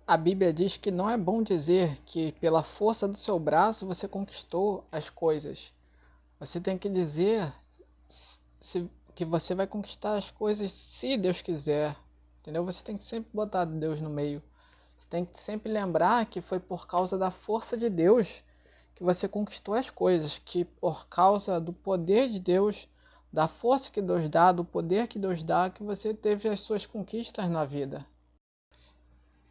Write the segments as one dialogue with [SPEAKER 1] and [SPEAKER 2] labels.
[SPEAKER 1] A Bíblia diz que não é bom dizer que pela força do seu braço você conquistou as coisas. Você tem que dizer que você vai conquistar as coisas se Deus quiser. Entendeu? Você tem que sempre botar Deus no meio. Você tem que sempre lembrar que foi por causa da força de Deus que você conquistou as coisas, que por causa do poder de Deus, da força que Deus dá, do poder que Deus dá, que você teve as suas conquistas na vida.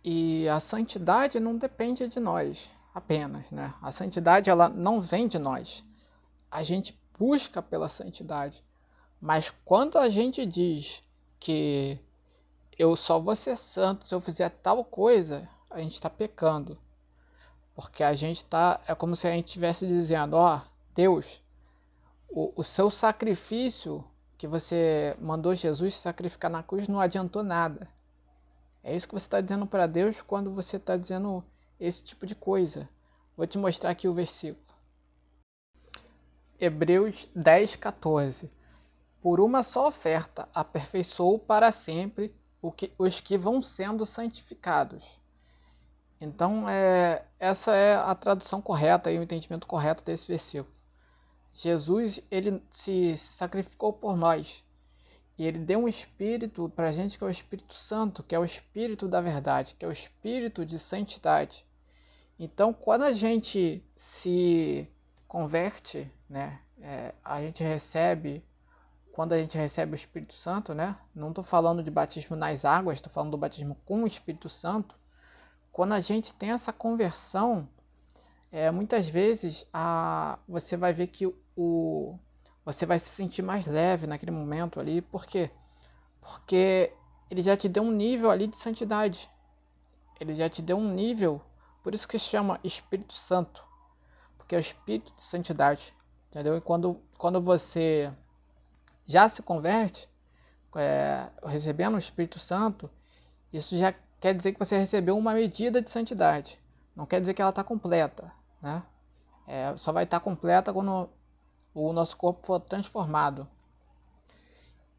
[SPEAKER 1] E a santidade não depende de nós apenas, né? A santidade ela não vem de nós. A gente busca pela santidade. Mas quando a gente diz que eu só vou ser santo se eu fizer tal coisa, a gente está pecando. Porque a gente está, é como se a gente estivesse dizendo, ó, Deus, o seu sacrifício que você mandou Jesus sacrificar na cruz não adiantou nada. É isso que você está dizendo para Deus quando você está dizendo esse tipo de coisa. Vou te mostrar aqui o versículo. Hebreus 10:14. Por uma só oferta aperfeiçoou para sempre os que vão sendo santificados. Então, essa é a tradução correta e o entendimento correto desse versículo. Jesus, ele se sacrificou por nós. E ele deu um espírito para a gente que é o Espírito Santo, que é o espírito da verdade, que é o espírito de santidade. Então, quando a gente se converte, né, a gente recebe, quando a gente recebe o Espírito Santo, né, não estou falando de batismo nas águas, estou falando do batismo com o Espírito Santo. Quando a gente tem essa conversão, muitas vezes você vai ver que você vai se sentir mais leve naquele momento ali. Por quê? Porque ele já te deu um nível ali de santidade. Ele já te deu um nível, por isso que se chama Espírito Santo, porque é o Espírito de santidade, entendeu? E quando você já se converte, recebendo o Espírito Santo, isso já quer dizer que você recebeu uma medida de santidade. Não quer dizer que ela está completa, né? Só vai estar completa quando o nosso corpo for transformado.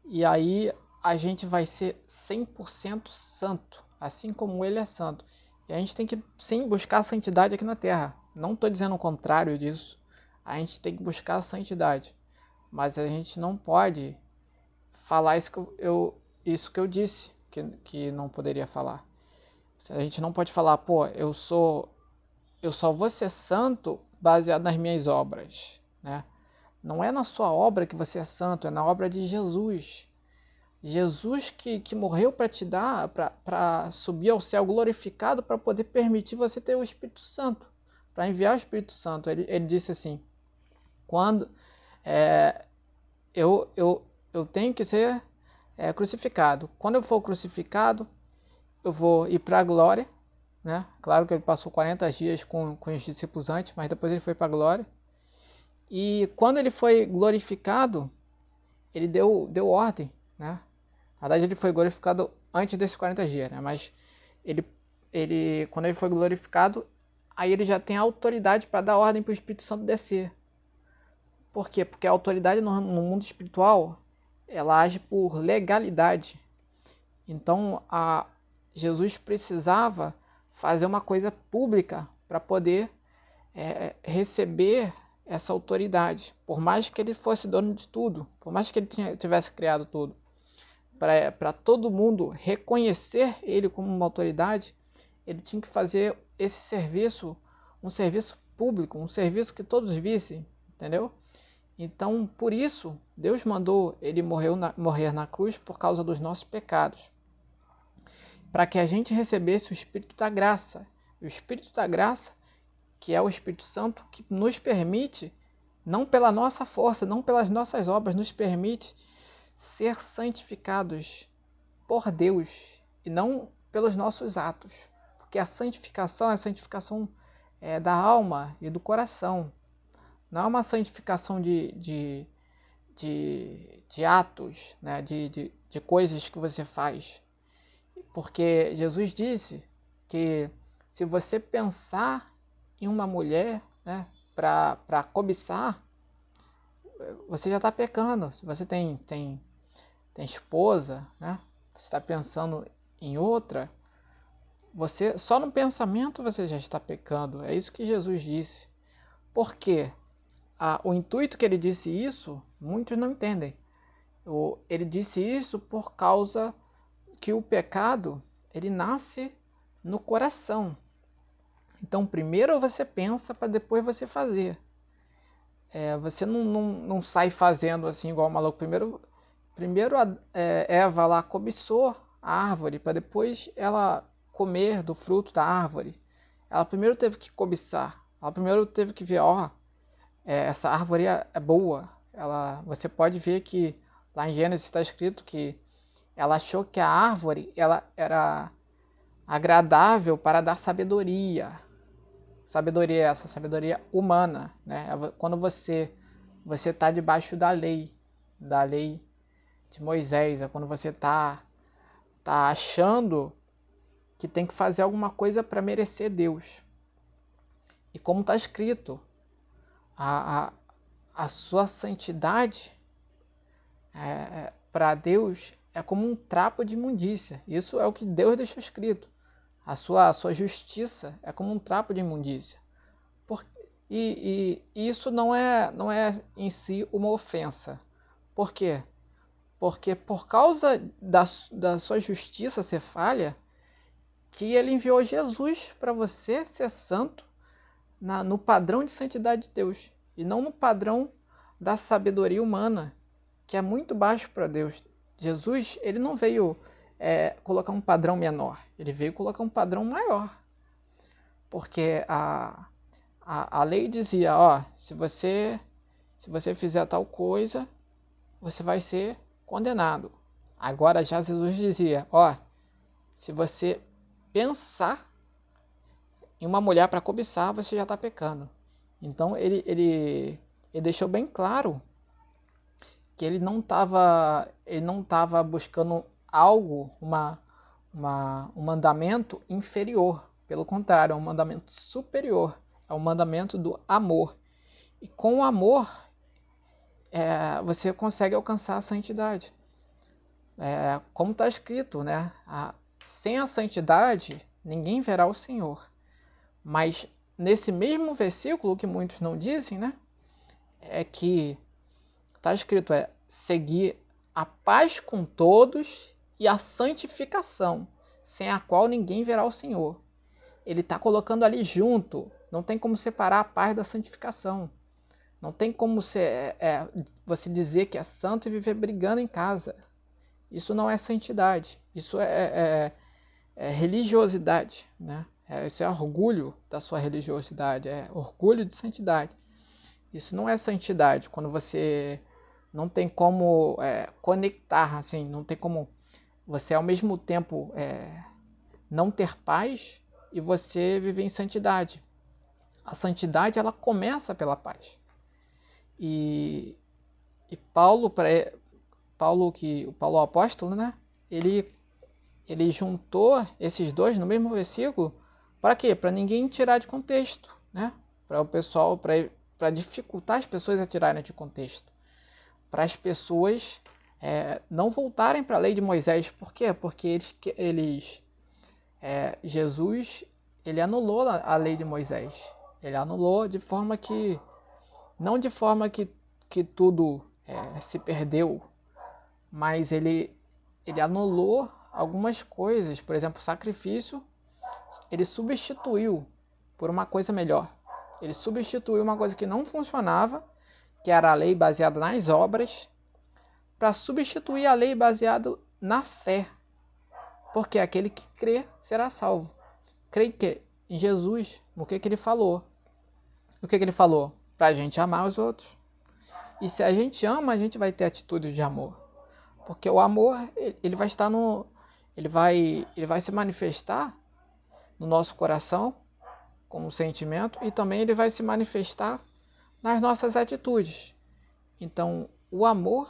[SPEAKER 1] E aí a gente vai ser 100% santo, assim como ele é santo. E a gente tem que sim buscar a santidade aqui na terra. Não estou dizendo o contrário disso. A gente tem que buscar a santidade. Mas a gente não pode falar isso que eu disse que não poderia falar. A gente não pode falar, pô, eu só vou ser santo baseado nas minhas obras, né? Não é na sua obra que você é santo, é na obra de Jesus. Jesus que morreu para te dar, para subir ao céu glorificado, para poder permitir você ter o Espírito Santo, para enviar o Espírito Santo. Ele disse assim, quando eu tenho que ser crucificado. Quando eu for crucificado, eu vou ir para a glória, né? Claro que ele passou 40 dias com os discípulos antes, mas depois ele foi para a glória. E quando ele foi glorificado, ele deu ordem, né? Na verdade, ele foi glorificado antes desses 40 dias, né? Mas quando ele foi glorificado, aí ele já tem a autoridade para dar ordem para o Espírito Santo descer. Por quê? Porque a autoridade no mundo espiritual, ela age por legalidade. Então, Jesus precisava fazer uma coisa pública para poder receber essa autoridade. Por mais que ele fosse dono de tudo, por mais que ele tivesse criado tudo. Para todo mundo reconhecer ele como uma autoridade, ele tinha que fazer esse serviço, um serviço público, um serviço que todos vissem, entendeu? Então, por isso, Deus mandou ele morrer na cruz por causa dos nossos pecados, para que a gente recebesse o Espírito da graça. E o Espírito da graça, que é o Espírito Santo, que nos permite, não pela nossa força, não pelas nossas obras, nos permite ser santificados por Deus e não pelos nossos atos, porque a santificação é a santificação da alma e do coração, não é uma santificação de atos, né? de coisas que você faz, porque Jesus disse que se você pensar em uma mulher, né, para cobiçar, você já está pecando. Se você tem esposa, né? Você está pensando em outra, você só no pensamento você já está pecando. É isso que Jesus disse. Por quê? O intuito que ele disse isso, muitos não entendem. Ele disse isso por causa que o pecado, ele nasce no coração. Então, primeiro você pensa para depois você fazer. Você não sai fazendo assim igual o maluco. Primeiro Eva lá cobiçou a árvore para depois ela comer do fruto da árvore. Ela primeiro teve que cobiçar. Ela primeiro teve que ver, essa árvore é boa. Você pode ver que lá em Gênesis está escrito que ela achou que a árvore ela era agradável para dar sabedoria. Sabedoria essa, sabedoria humana, né? Quando você está debaixo da lei de Moisés, é quando você tá achando que tem que fazer alguma coisa para merecer Deus. E como está escrito, a sua santidade para Deus é como um trapo de imundícia. Isso é o que Deus deixou escrito. A sua justiça é como um trapo de imundícia. E isso não é em si uma ofensa. Por quê? Porque por causa da sua justiça ser falha, que ele enviou Jesus para você ser santo no padrão de santidade de Deus. E não no padrão da sabedoria humana, que é muito baixo para Deus. Jesus, ele não veio colocar um padrão menor, ele veio colocar um padrão maior. Porque a lei dizia, se você fizer tal coisa, você vai ser condenado. Agora já Jesus dizia, se você pensar em uma mulher para cobiçar, você já está pecando. Então ele deixou bem claro que ele não estava buscando algo, um mandamento inferior. Pelo contrário, é um mandamento superior. É um mandamento do amor. E com o amor, você consegue alcançar a santidade. Como está escrito, né? Sem a santidade, ninguém verá o Senhor. Mas nesse mesmo versículo, que muitos não dizem, né? É que está escrito, seguir a paz com todos e a santificação, sem a qual ninguém verá o Senhor. Ele está colocando ali junto. Não tem como separar a paz da santificação. Não tem como você dizer que é santo e viver brigando em casa. Isso não é santidade. Isso é religiosidade, né? Isso é orgulho da sua religiosidade. É orgulho de santidade. Isso não é santidade. Quando você não tem como conectar, assim, não tem como você ao mesmo tempo não ter paz e você viver em santidade. A santidade, ela começa pela paz. E Paulo, o apóstolo, né? Ele juntou esses dois no mesmo versículo. Para quê? Para ninguém tirar de contexto, né? Para o pessoal, para dificultar as pessoas a tirarem de contexto. Para as pessoas não voltarem para a lei de Moisés. Por quê? Porque Jesus, ele anulou a lei de Moisés. Ele anulou de forma que, não de forma que tudo se perdeu, mas ele anulou algumas coisas. Por exemplo, o sacrifício, ele substituiu por uma coisa melhor. Ele substituiu uma coisa que não funcionava, que era a lei baseada nas obras, para substituir a lei baseada na fé. Porque aquele que crê será salvo. Crê que em Jesus, no que ele falou. O que ele falou? Para a gente amar os outros. E se a gente ama, a gente vai ter atitudes de amor. Porque o amor, ele vai estar ele vai se manifestar no nosso coração como sentimento, e também ele vai se manifestar nas nossas atitudes. Então, o amor,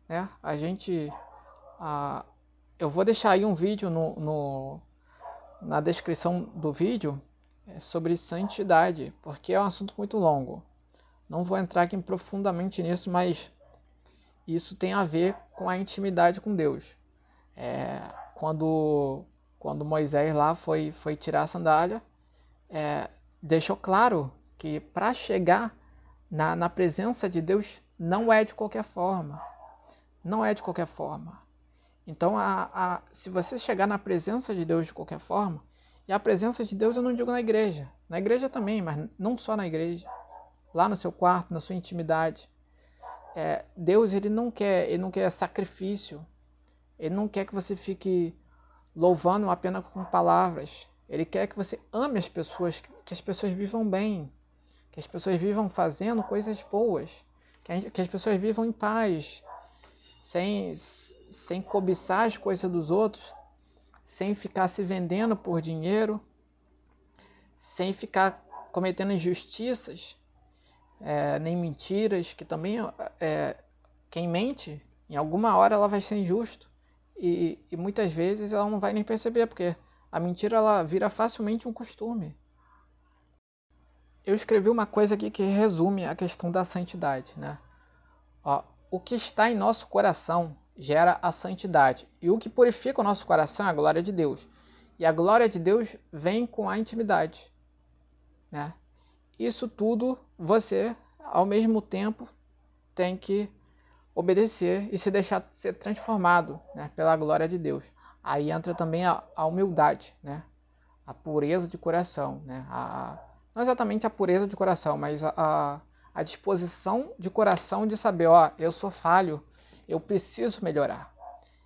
[SPEAKER 1] né? Eu vou deixar aí um vídeo na descrição do vídeo sobre santidade, porque é um assunto muito longo. Não vou entrar aqui profundamente nisso, mas isso tem a ver com a intimidade com Deus. Quando quando Moisés lá foi tirar a sandália, deixou claro que para chegar na presença de Deus não é de qualquer forma. Não é de qualquer forma. Então, se você chegar na presença de Deus de qualquer forma, e a presença de Deus eu não digo na igreja também, mas não só na igreja, lá no seu quarto, na sua intimidade. Deus ele não quer sacrifício, ele não quer que você fique louvando apenas com palavras, ele quer que você ame as pessoas, que as pessoas vivam bem, que as pessoas vivam fazendo coisas boas, que as pessoas vivam em paz, sem cobiçar as coisas dos outros, sem ficar se vendendo por dinheiro, sem ficar cometendo injustiças, nem mentiras, que também quem mente, em alguma hora ela vai ser injusto e muitas vezes ela não vai nem perceber, porque a mentira ela vira facilmente um costume. Eu escrevi uma coisa aqui que resume a questão da santidade, né? O que está em nosso coração gera a santidade. E o que purifica o nosso coração é a glória de Deus. E a glória de Deus vem com a intimidade, né? Isso tudo você, ao mesmo tempo, tem que obedecer e se deixar ser transformado, né, pela glória de Deus. Aí entra também a humildade, né? A pureza de coração, né? Não exatamente a pureza de coração, mas a disposição de coração de saber, eu sou falho, eu preciso melhorar.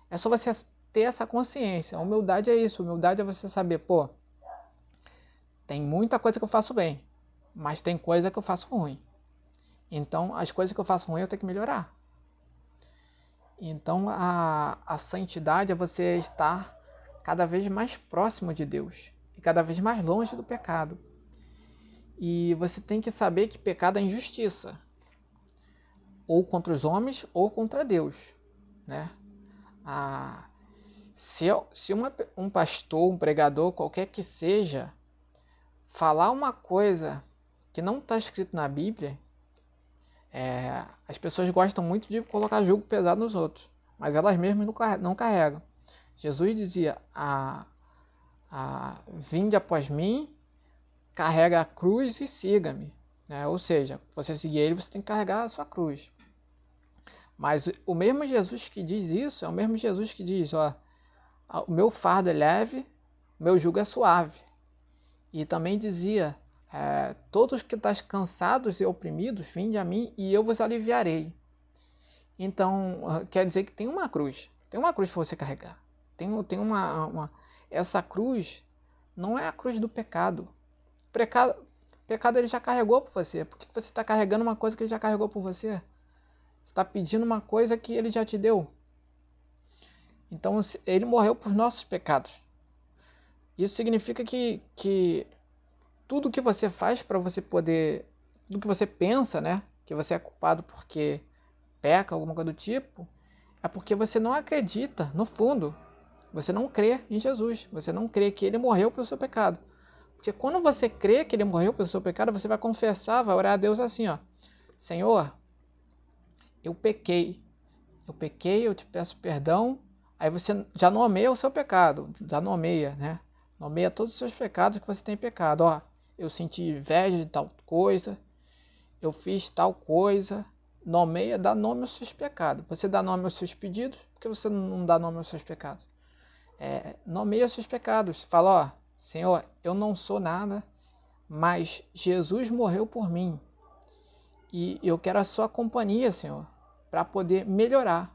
[SPEAKER 1] É só você ter essa consciência. A humildade é isso. A humildade é você saber, tem muita coisa que eu faço bem, mas tem coisa que eu faço ruim. Então, as coisas que eu faço ruim eu tenho que melhorar. Então, a santidade é você estar cada vez mais próximo de Deus e cada vez mais longe do pecado. E você tem que saber que pecado é injustiça, ou contra os homens ou contra Deus, né? Se um pastor, um pregador, qualquer que seja, falar uma coisa que não está escrito na Bíblia, as pessoas gostam muito de colocar jugo pesado nos outros, mas elas mesmas não carregam. Jesus dizia, vinde após mim, carrega a cruz e siga-me. Ou seja, você seguir ele, você tem que carregar a sua cruz. Mas o mesmo Jesus que diz isso, é o mesmo Jesus que diz, o meu fardo é leve, o meu jugo é suave. E também dizia, todos que estáis cansados e oprimidos, vinde a mim e eu vos aliviarei. Então, quer dizer que tem uma cruz para você carregar. Essa cruz não é a cruz do pecado. O pecado ele já carregou por você. Por que você está carregando uma coisa que ele já carregou por você? Você está pedindo uma coisa que ele já te deu. Então, ele morreu por nossos pecados. Isso significa que tudo que você faz para você poder... Tudo que você pensa, né? Que você é culpado porque peca, alguma coisa do tipo, é porque você não acredita, no fundo. Você não crê em Jesus. Você não crê que ele morreu pelo seu pecado. Porque quando você crê que ele morreu pelo seu pecado, você vai confessar, vai orar a Deus assim, Senhor, eu pequei, eu te peço perdão. Aí você já nomeia o seu pecado, já nomeia, né? Nomeia todos os seus pecados que você tem pecado. Eu senti inveja de tal coisa, eu fiz tal coisa. Nomeia, dá nome aos seus pecados. Você dá nome aos seus pedidos, porque você não dá nome aos seus pecados. Nomeia os seus pecados. Fala, Senhor, eu não sou nada, mas Jesus morreu por mim. E eu quero a sua companhia, Senhor, para poder melhorar.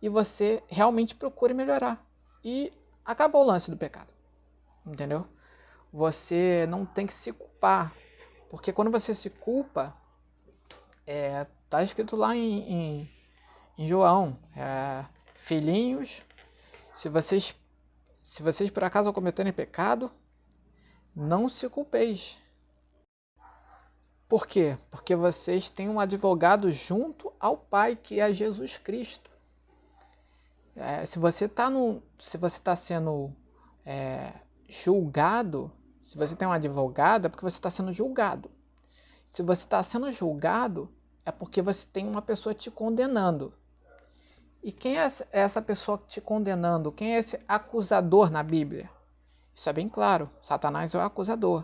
[SPEAKER 1] E você realmente procure melhorar. E acabou o lance do pecado. Entendeu? Você não tem que se culpar. Porque quando você se culpa, tá escrito lá em João, filhinhos, se vocês por acaso cometerem pecado, não se culpeis. Por quê? Porque vocês têm um advogado junto ao Pai, que é Jesus Cristo. Se você está sendo julgado, se você tem um advogado, é porque você está sendo julgado. Se você está sendo julgado, é porque você tem uma pessoa te condenando. E quem é essa pessoa te condenando? Quem é esse acusador na Bíblia? Isso é bem claro. Satanás é o acusador.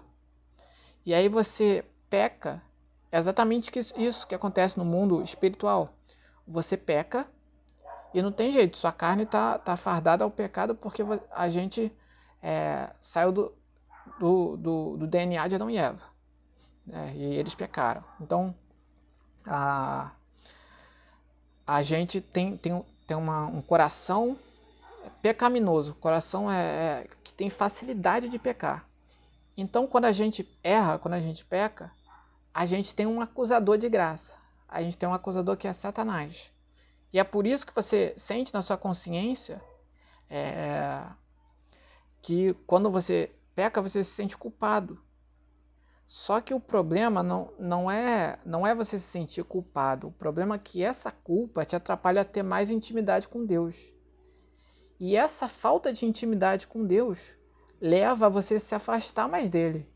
[SPEAKER 1] E aí você peca. É exatamente isso que acontece no mundo espiritual. Você peca e não tem jeito. Sua carne tá fardada ao pecado porque a gente saiu do DNA de Adão e Eva. E eles pecaram. Então, a gente tem um coração pecaminoso. Coração que tem facilidade de pecar. Então, quando a gente erra, quando a gente peca, a gente tem um acusador de graça. A gente tem um acusador que é Satanás. E é por isso que você sente na sua consciência que quando você peca, você se sente culpado. Só que o problema não é você se sentir culpado. O problema é que essa culpa te atrapalha a ter mais intimidade com Deus. E essa falta de intimidade com Deus leva a você se afastar mais dele.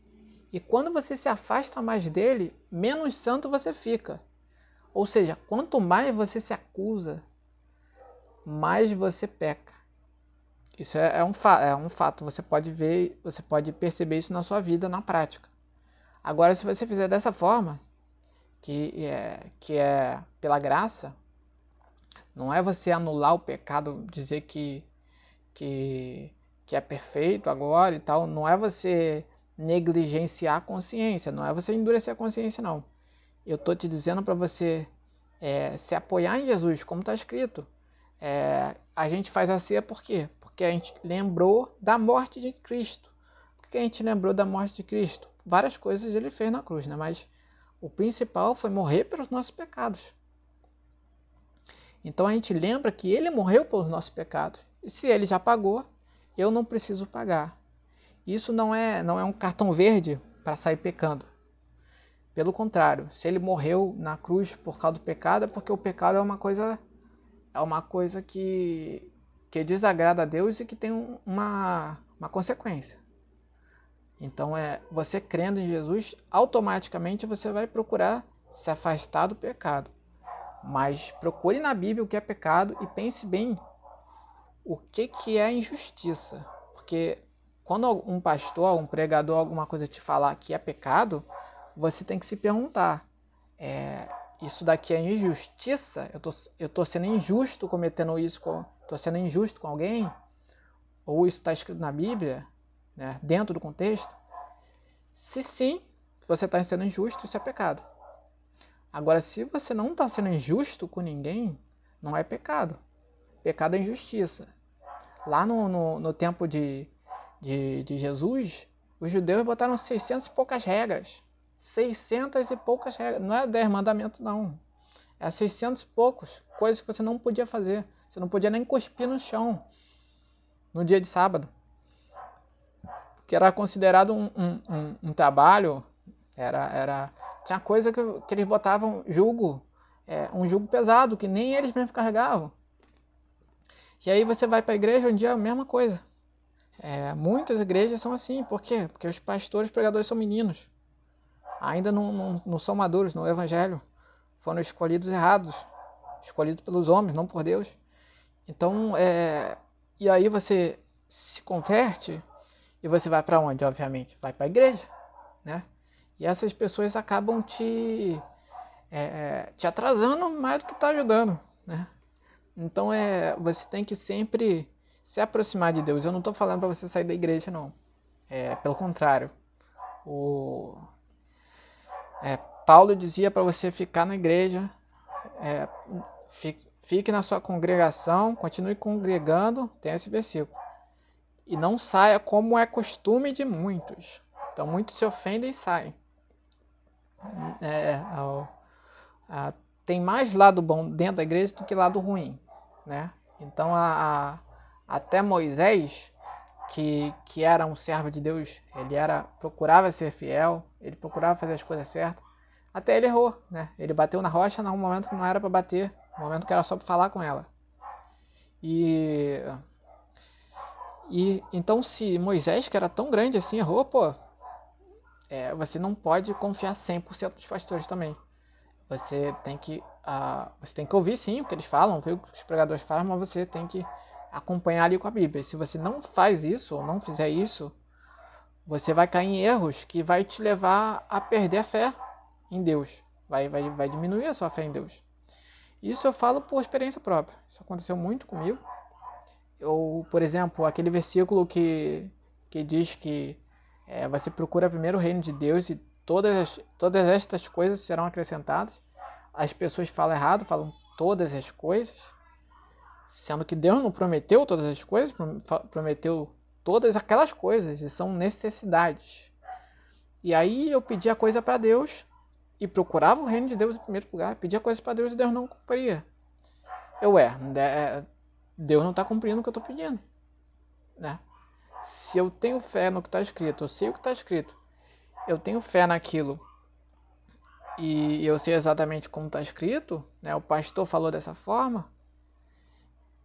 [SPEAKER 1] E quando você se afasta mais dele, menos santo você fica. Ou seja, quanto mais você se acusa, mais você peca. Isso é um fato. Você pode ver, você pode perceber isso na sua vida, na prática. Agora, se você fizer dessa forma, que é pela graça, não é você anular o pecado, dizer que é perfeito agora e tal, não é você negligenciar a consciência, não é você endurecer a consciência, não. Eu estou te dizendo para você se apoiar em Jesus, como está escrito. A gente faz a ceia por quê? Porque a gente lembrou da morte de Cristo. Por que a gente lembrou da morte de Cristo? Várias coisas ele fez na cruz, né? Mas o principal foi morrer pelos nossos pecados. Então a gente lembra que ele morreu pelos nossos pecados. E se ele já pagou, eu não preciso pagar. Isso não é um cartão verde para sair pecando. Pelo contrário, se ele morreu na cruz por causa do pecado, é porque o pecado é uma coisa que desagrada a Deus e que tem uma consequência. Então, você crendo em Jesus, automaticamente você vai procurar se afastar do pecado. Mas procure na Bíblia o que é pecado e pense bem o que é injustiça. Porque quando um pastor, um pregador, alguma coisa te falar que é pecado, você tem que se perguntar, isso daqui é injustiça? Eu tô sendo injusto cometendo isso, estou sendo injusto com alguém? Ou isso está escrito na Bíblia, né, dentro do contexto? Se sim, você está sendo injusto, isso é pecado. Agora, se você não está sendo injusto com ninguém, não é pecado. Pecado é injustiça. Lá no tempo de Jesus, os judeus botaram 600 e poucas regras. 600 e poucas regras. Não é 10 mandamentos, não. É 600 e poucos. Coisas que você não podia fazer. Você não podia nem cuspir no chão no dia de sábado. Que era considerado um trabalho. Tinha coisa que eles botavam jugo. Um jugo pesado, que nem eles mesmos carregavam. E aí você vai para a igreja, um dia é a mesma coisa. Muitas igrejas são assim. Por quê? Porque os pastores, pregadores são meninos. Ainda não são maduros no evangelho. Foram escolhidos errados. Escolhidos pelos homens, não por Deus. Então, e aí você se converte e você vai para onde, obviamente? Vai para a igreja, né? E essas pessoas acabam te atrasando mais do que tá ajudando, né? Então, você tem que sempre se aproximar de Deus. Eu não estou falando para você sair da igreja, não. Pelo contrário. Paulo dizia para você ficar na igreja, fique na sua congregação, continue congregando, tem esse versículo. E não saia como é costume de muitos. Então muitos se ofendem e saem. Tem mais lado bom dentro da igreja do que lado ruim, né? Então até Moisés, que era um servo de Deus, ele procurava ser fiel, ele procurava fazer as coisas certas. Até ele errou, né? Ele bateu na rocha num momento que não era para bater, um momento que era só para falar com ela. E então, se Moisés, que era tão grande assim, errou, você não pode confiar 100% dos pastores também. Você tem que você tem que ouvir sim o que eles falam, ver o que os pregadores falam, mas você tem que acompanhar ali com a Bíblia. E se você não faz isso, ou não fizer isso, você vai cair em erros que vai te levar a perder a fé em Deus. Vai diminuir a sua fé em Deus. Isso eu falo por experiência própria. Isso aconteceu muito comigo. Por exemplo, aquele versículo que diz que você procura primeiro o reino de Deus e todas estas coisas serão acrescentadas. As pessoas falam errado, falam todas as coisas, sendo que Deus não prometeu todas as coisas, prometeu todas aquelas coisas, e são necessidades. E aí eu pedia coisa para Deus, e procurava o reino de Deus em primeiro lugar, pedia coisas para Deus e Deus não cumpria. Deus não está cumprindo o que eu estou pedindo, né? Se eu tenho fé no que está escrito, eu sei o que está escrito, eu tenho fé naquilo, e eu sei exatamente como está escrito, né? O pastor falou dessa forma,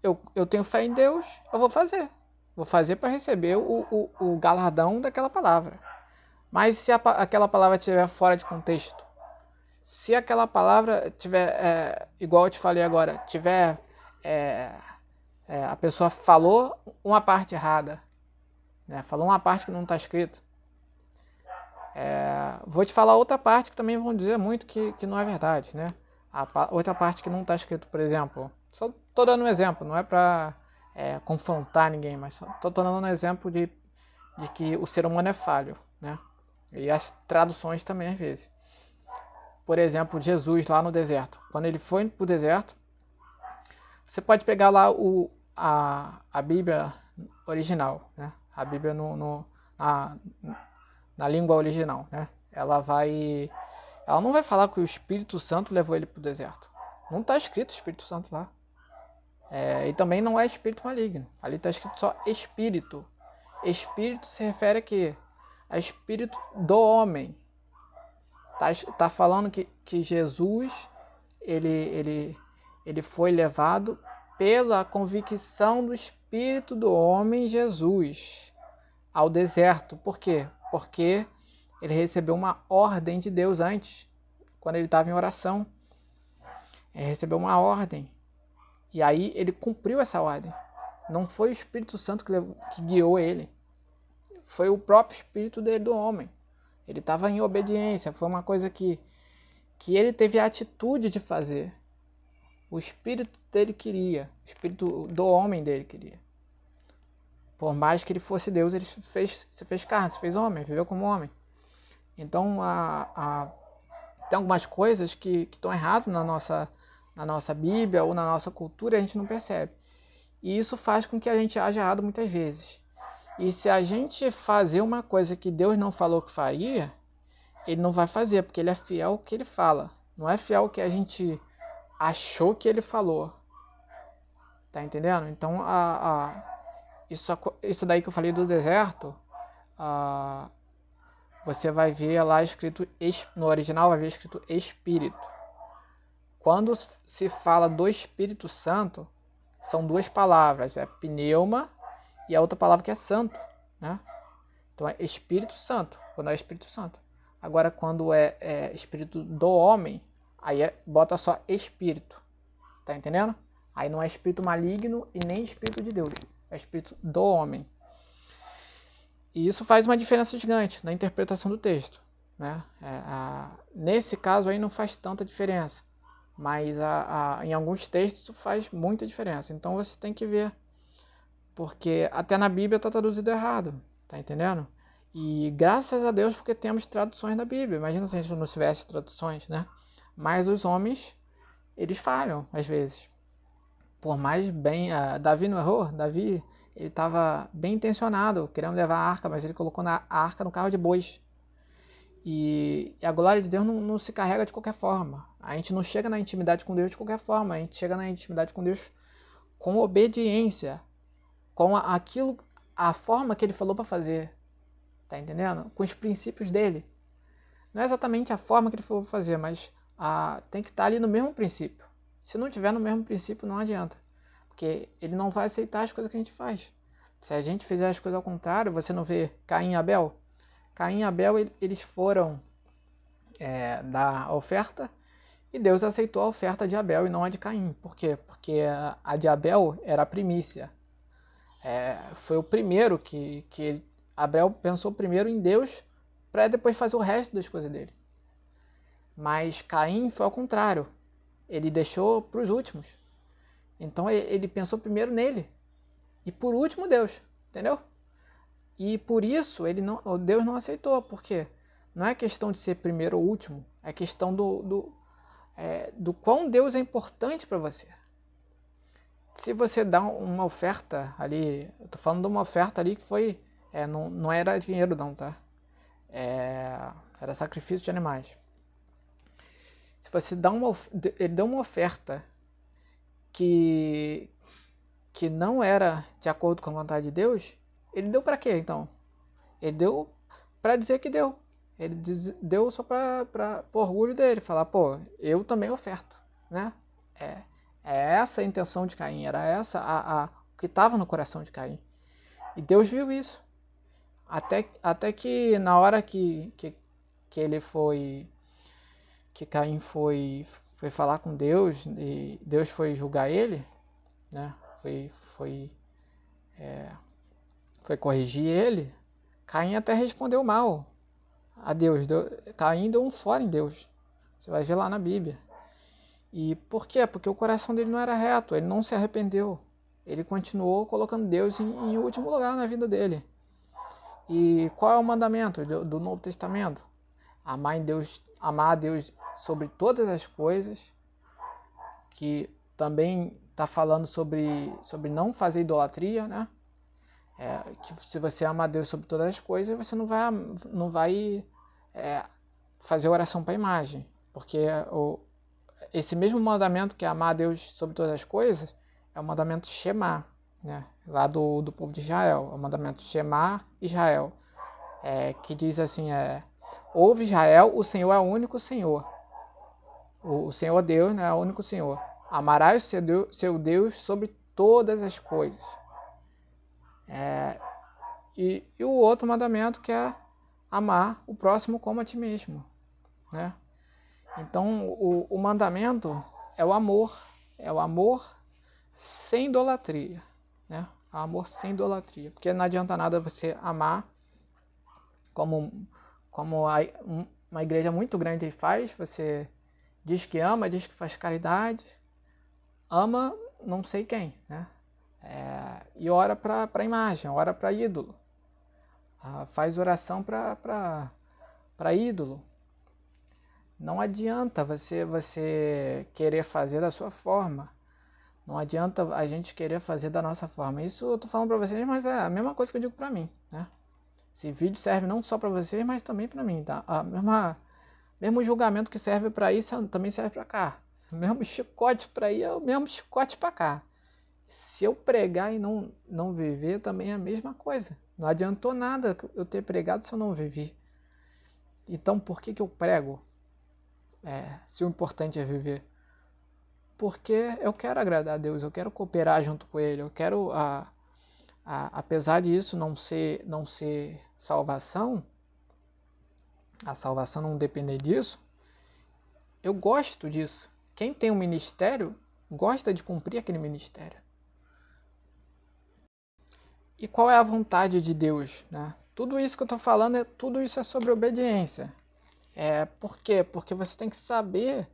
[SPEAKER 1] eu tenho fé em Deus, eu vou fazer. Vou fazer para receber o galardão daquela palavra. Mas se aquela palavra estiver fora de contexto, se aquela palavra tiver, igual eu te falei agora, tiver a pessoa falou uma parte errada, né? Falou uma parte que não está escrito. Vou te falar outra parte que também vão dizer muito que não é verdade, né? Outra parte que não está escrito, por exemplo, só estou dando um exemplo, não é para confrontar ninguém, mas estou dando um exemplo de que o ser humano é falho, né? E as traduções também às vezes. Por exemplo, Jesus lá no deserto. Quando ele foi para o deserto, você pode pegar lá a Bíblia original, né? A Bíblia na língua original, né? Ela não vai falar que o Espírito Santo levou ele para o deserto. Não está escrito Espírito Santo lá. E também não é espírito maligno. Ali está escrito só espírito. Espírito se refere a quê? A espírito do homem. Tá falando que Jesus ele foi levado pela convicção do espírito do homem Jesus ao deserto. Por quê? Porque ele recebeu uma ordem de Deus antes, quando ele estava em oração. Ele recebeu uma ordem. E aí ele cumpriu essa ordem. Não foi o Espírito Santo que guiou ele. Foi o próprio espírito dele, do homem. Ele estava em obediência. Foi uma coisa que ele teve a atitude de fazer. O espírito dele queria. O espírito do homem dele queria. Por mais que ele fosse Deus, ele se fez carne, se fez homem, viveu como homem. Então, tem algumas coisas que estão erradas na nossa Bíblia ou na nossa cultura e a gente não percebe. E isso faz com que a gente haja errado muitas vezes. E se a gente fazer uma coisa que Deus não falou que faria, ele não vai fazer, porque ele é fiel ao que ele fala. Não é fiel ao que a gente achou que ele falou. Tá entendendo? Então, isso daí que eu falei do deserto, você vai ver lá escrito, no original vai ver escrito Espírito. Quando se fala do Espírito Santo, são duas palavras, pneuma e a outra palavra que é santo, né? Então é Espírito Santo, quando é Espírito Santo. Agora quando é Espírito do homem, aí bota só Espírito, tá entendendo? Aí não é Espírito maligno e nem Espírito de Deus, é Espírito do homem. E isso faz uma diferença gigante na interpretação do texto, né? Nesse caso aí não faz tanta diferença, mas em alguns textos isso faz muita diferença. Então você tem que ver, porque até na Bíblia está traduzido errado, tá entendendo? E graças a Deus porque temos traduções da Bíblia. Imagina se a gente não tivesse traduções, né? Mas os homens, eles falham às vezes. Por mais bem... Davi não errou? Davi, ele estava bem intencionado, querendo levar a arca, mas ele colocou a arca no carro de bois. E a glória de Deus não se carrega de qualquer forma. A gente não chega na intimidade com Deus de qualquer forma. A gente chega na intimidade com Deus com obediência, com a forma que ele falou para fazer. Tá entendendo? Com os princípios dele. Não é exatamente a forma que ele falou para fazer, mas tem que estar ali no mesmo princípio. Se não tiver no mesmo princípio, não adianta. Porque ele não vai aceitar as coisas que a gente faz. Se a gente fizer as coisas ao contrário, você não vê Caim e Abel? Caim e Abel, eles foram dar a oferta E Deus aceitou a oferta de Abel e não a de Caim. Por quê? Porque a de Abel era a primícia. Foi o primeiro que Abel pensou primeiro em Deus para depois fazer o resto das coisas dele. Mas Caim foi ao contrário. Ele deixou para os últimos. Então ele pensou primeiro nele. E por último Deus. Entendeu? E por isso Deus não aceitou. Por quê? Não é questão de ser primeiro ou último. É questão do quão Deus é importante para você. Se você dá uma oferta ali, eu tô falando de uma oferta ali que foi, não era dinheiro não, tá? Era sacrifício de animais. Se você ele deu uma oferta que não era de acordo com a vontade de Deus, ele deu para quê então? Ele deu para dizer que deu. Ele deu só para orgulho dele, falar, pô, eu também oferto, né? É essa a intenção de Caim, era essa o que estava no coração de Caim. E Deus viu isso. Até que na hora que Caim foi falar com Deus e Deus foi julgar ele, né? Foi corrigir ele. Caim até respondeu mal a Deus. Caim deu um fora em Deus. Você vai ver lá na Bíblia. E por quê? Porque o coração dele não era reto, ele não se arrependeu. Ele continuou colocando Deus em último lugar na vida dele. E qual é o mandamento do Novo Testamento? Amar a Deus sobre todas as coisas, que também está falando sobre não fazer idolatria, né? Que se você ama a Deus sobre todas as coisas, você não vai fazer oração para a imagem, porque esse mesmo mandamento que é amar a Deus sobre todas as coisas é o mandamento Shema, né? Lá do povo de Israel, é o mandamento Shema Israel, que diz assim, ouve Israel, o Senhor é o único Senhor, o Senhor Deus, né, é o único Senhor, amarás o seu Deus sobre todas as coisas. E o outro mandamento que é amar o próximo como a ti mesmo, né? Então o mandamento é o amor sem idolatria, né? Amor sem idolatria, porque não adianta nada você amar como uma igreja muito grande faz, você diz que ama, diz que faz caridade, ama não sei quem, né? E ora para imagem, ora para ídolo, faz oração para ídolo. Não adianta você querer fazer da sua forma. Não adianta a gente querer fazer da nossa forma. Isso eu tô falando para vocês, mas é a mesma coisa que eu digo para mim, né? Esse vídeo serve não só para vocês, mas também para mim, tá? Mesmo julgamento que serve para isso também serve para cá. O mesmo chicote para aí é o mesmo chicote para cá. Se eu pregar e não viver, também é a mesma coisa. Não adiantou nada eu ter pregado se eu não vivi. Então, por que eu prego? Se o importante é viver? Porque eu quero agradar a Deus, eu quero cooperar junto com Ele, eu quero, apesar disso não ser salvação, a salvação não depender disso, eu gosto disso. Quem tem um ministério gosta de cumprir aquele ministério. E qual é a vontade de Deus, né? Tudo isso que eu estou falando, tudo isso é sobre obediência. Por quê? Porque você tem que saber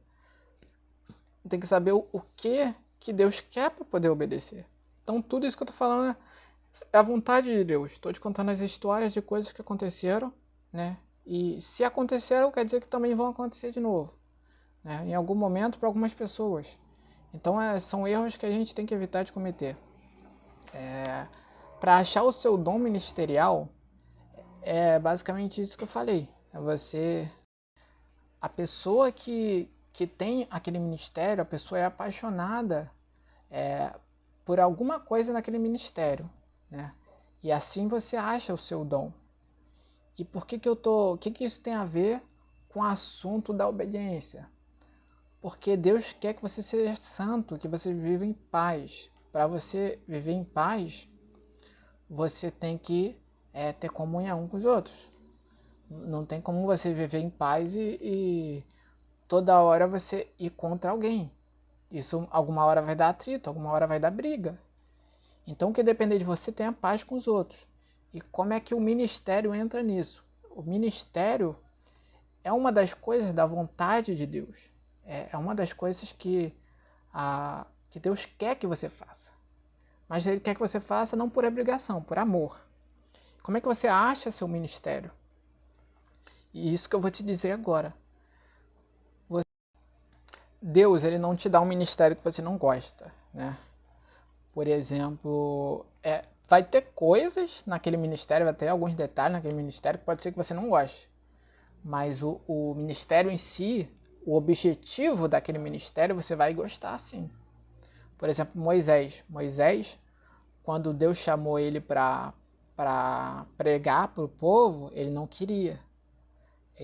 [SPEAKER 1] o que Deus quer para poder obedecer. Então tudo isso que eu estou falando é a vontade de Deus. Estou te contando as histórias de coisas que aconteceram, né? E se aconteceram, quer dizer que também vão acontecer de novo, né? Em algum momento para algumas pessoas. Então são erros que a gente tem que evitar de cometer. Para achar o seu dom ministerial, é basicamente isso que eu falei. A pessoa que tem aquele ministério, a pessoa é apaixonada por alguma coisa naquele ministério, né? E assim você acha o seu dom. E o que isso tem a ver com o assunto da obediência? Porque Deus quer que você seja santo, que você viva em paz. Para você viver em paz, você tem que ter comunhão com os outros. Não tem como você viver em paz e toda hora você ir contra alguém. Isso alguma hora vai dar atrito, alguma hora vai dar briga. Então, o que depender de você, tenha paz com os outros. E como é que o ministério entra nisso? O ministério é uma das coisas da vontade de Deus. É uma das coisas que Deus quer que você faça. Mas Ele quer que você faça não por obrigação, por amor. Como é que você acha seu ministério? E isso que eu vou te dizer agora. Deus, Ele não te dá um ministério que você não gosta, né? Por exemplo, vai ter coisas naquele ministério, vai ter alguns detalhes naquele ministério que pode ser que você não goste. Mas o ministério em si, o objetivo daquele ministério, você vai gostar sim. Por exemplo, Moisés. Moisés, quando Deus chamou ele para pregar para o povo, ele não queria.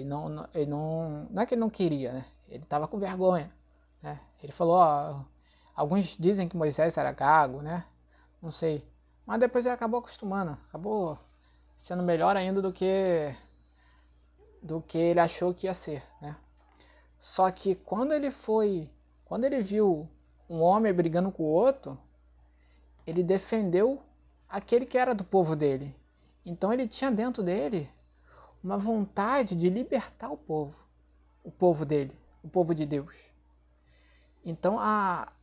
[SPEAKER 1] Não é que ele não queria, né? Ele estava com vergonha. Né? Ele falou, alguns dizem que Moisés era gago, né? Não sei. Mas depois ele acabou acostumando, acabou sendo melhor ainda do que ele achou que ia ser, né? Só que quando ele viu um homem brigando com o outro, ele defendeu aquele que era do povo dele. Então ele tinha dentro dele uma vontade de libertar o povo dele, o povo de Deus. Então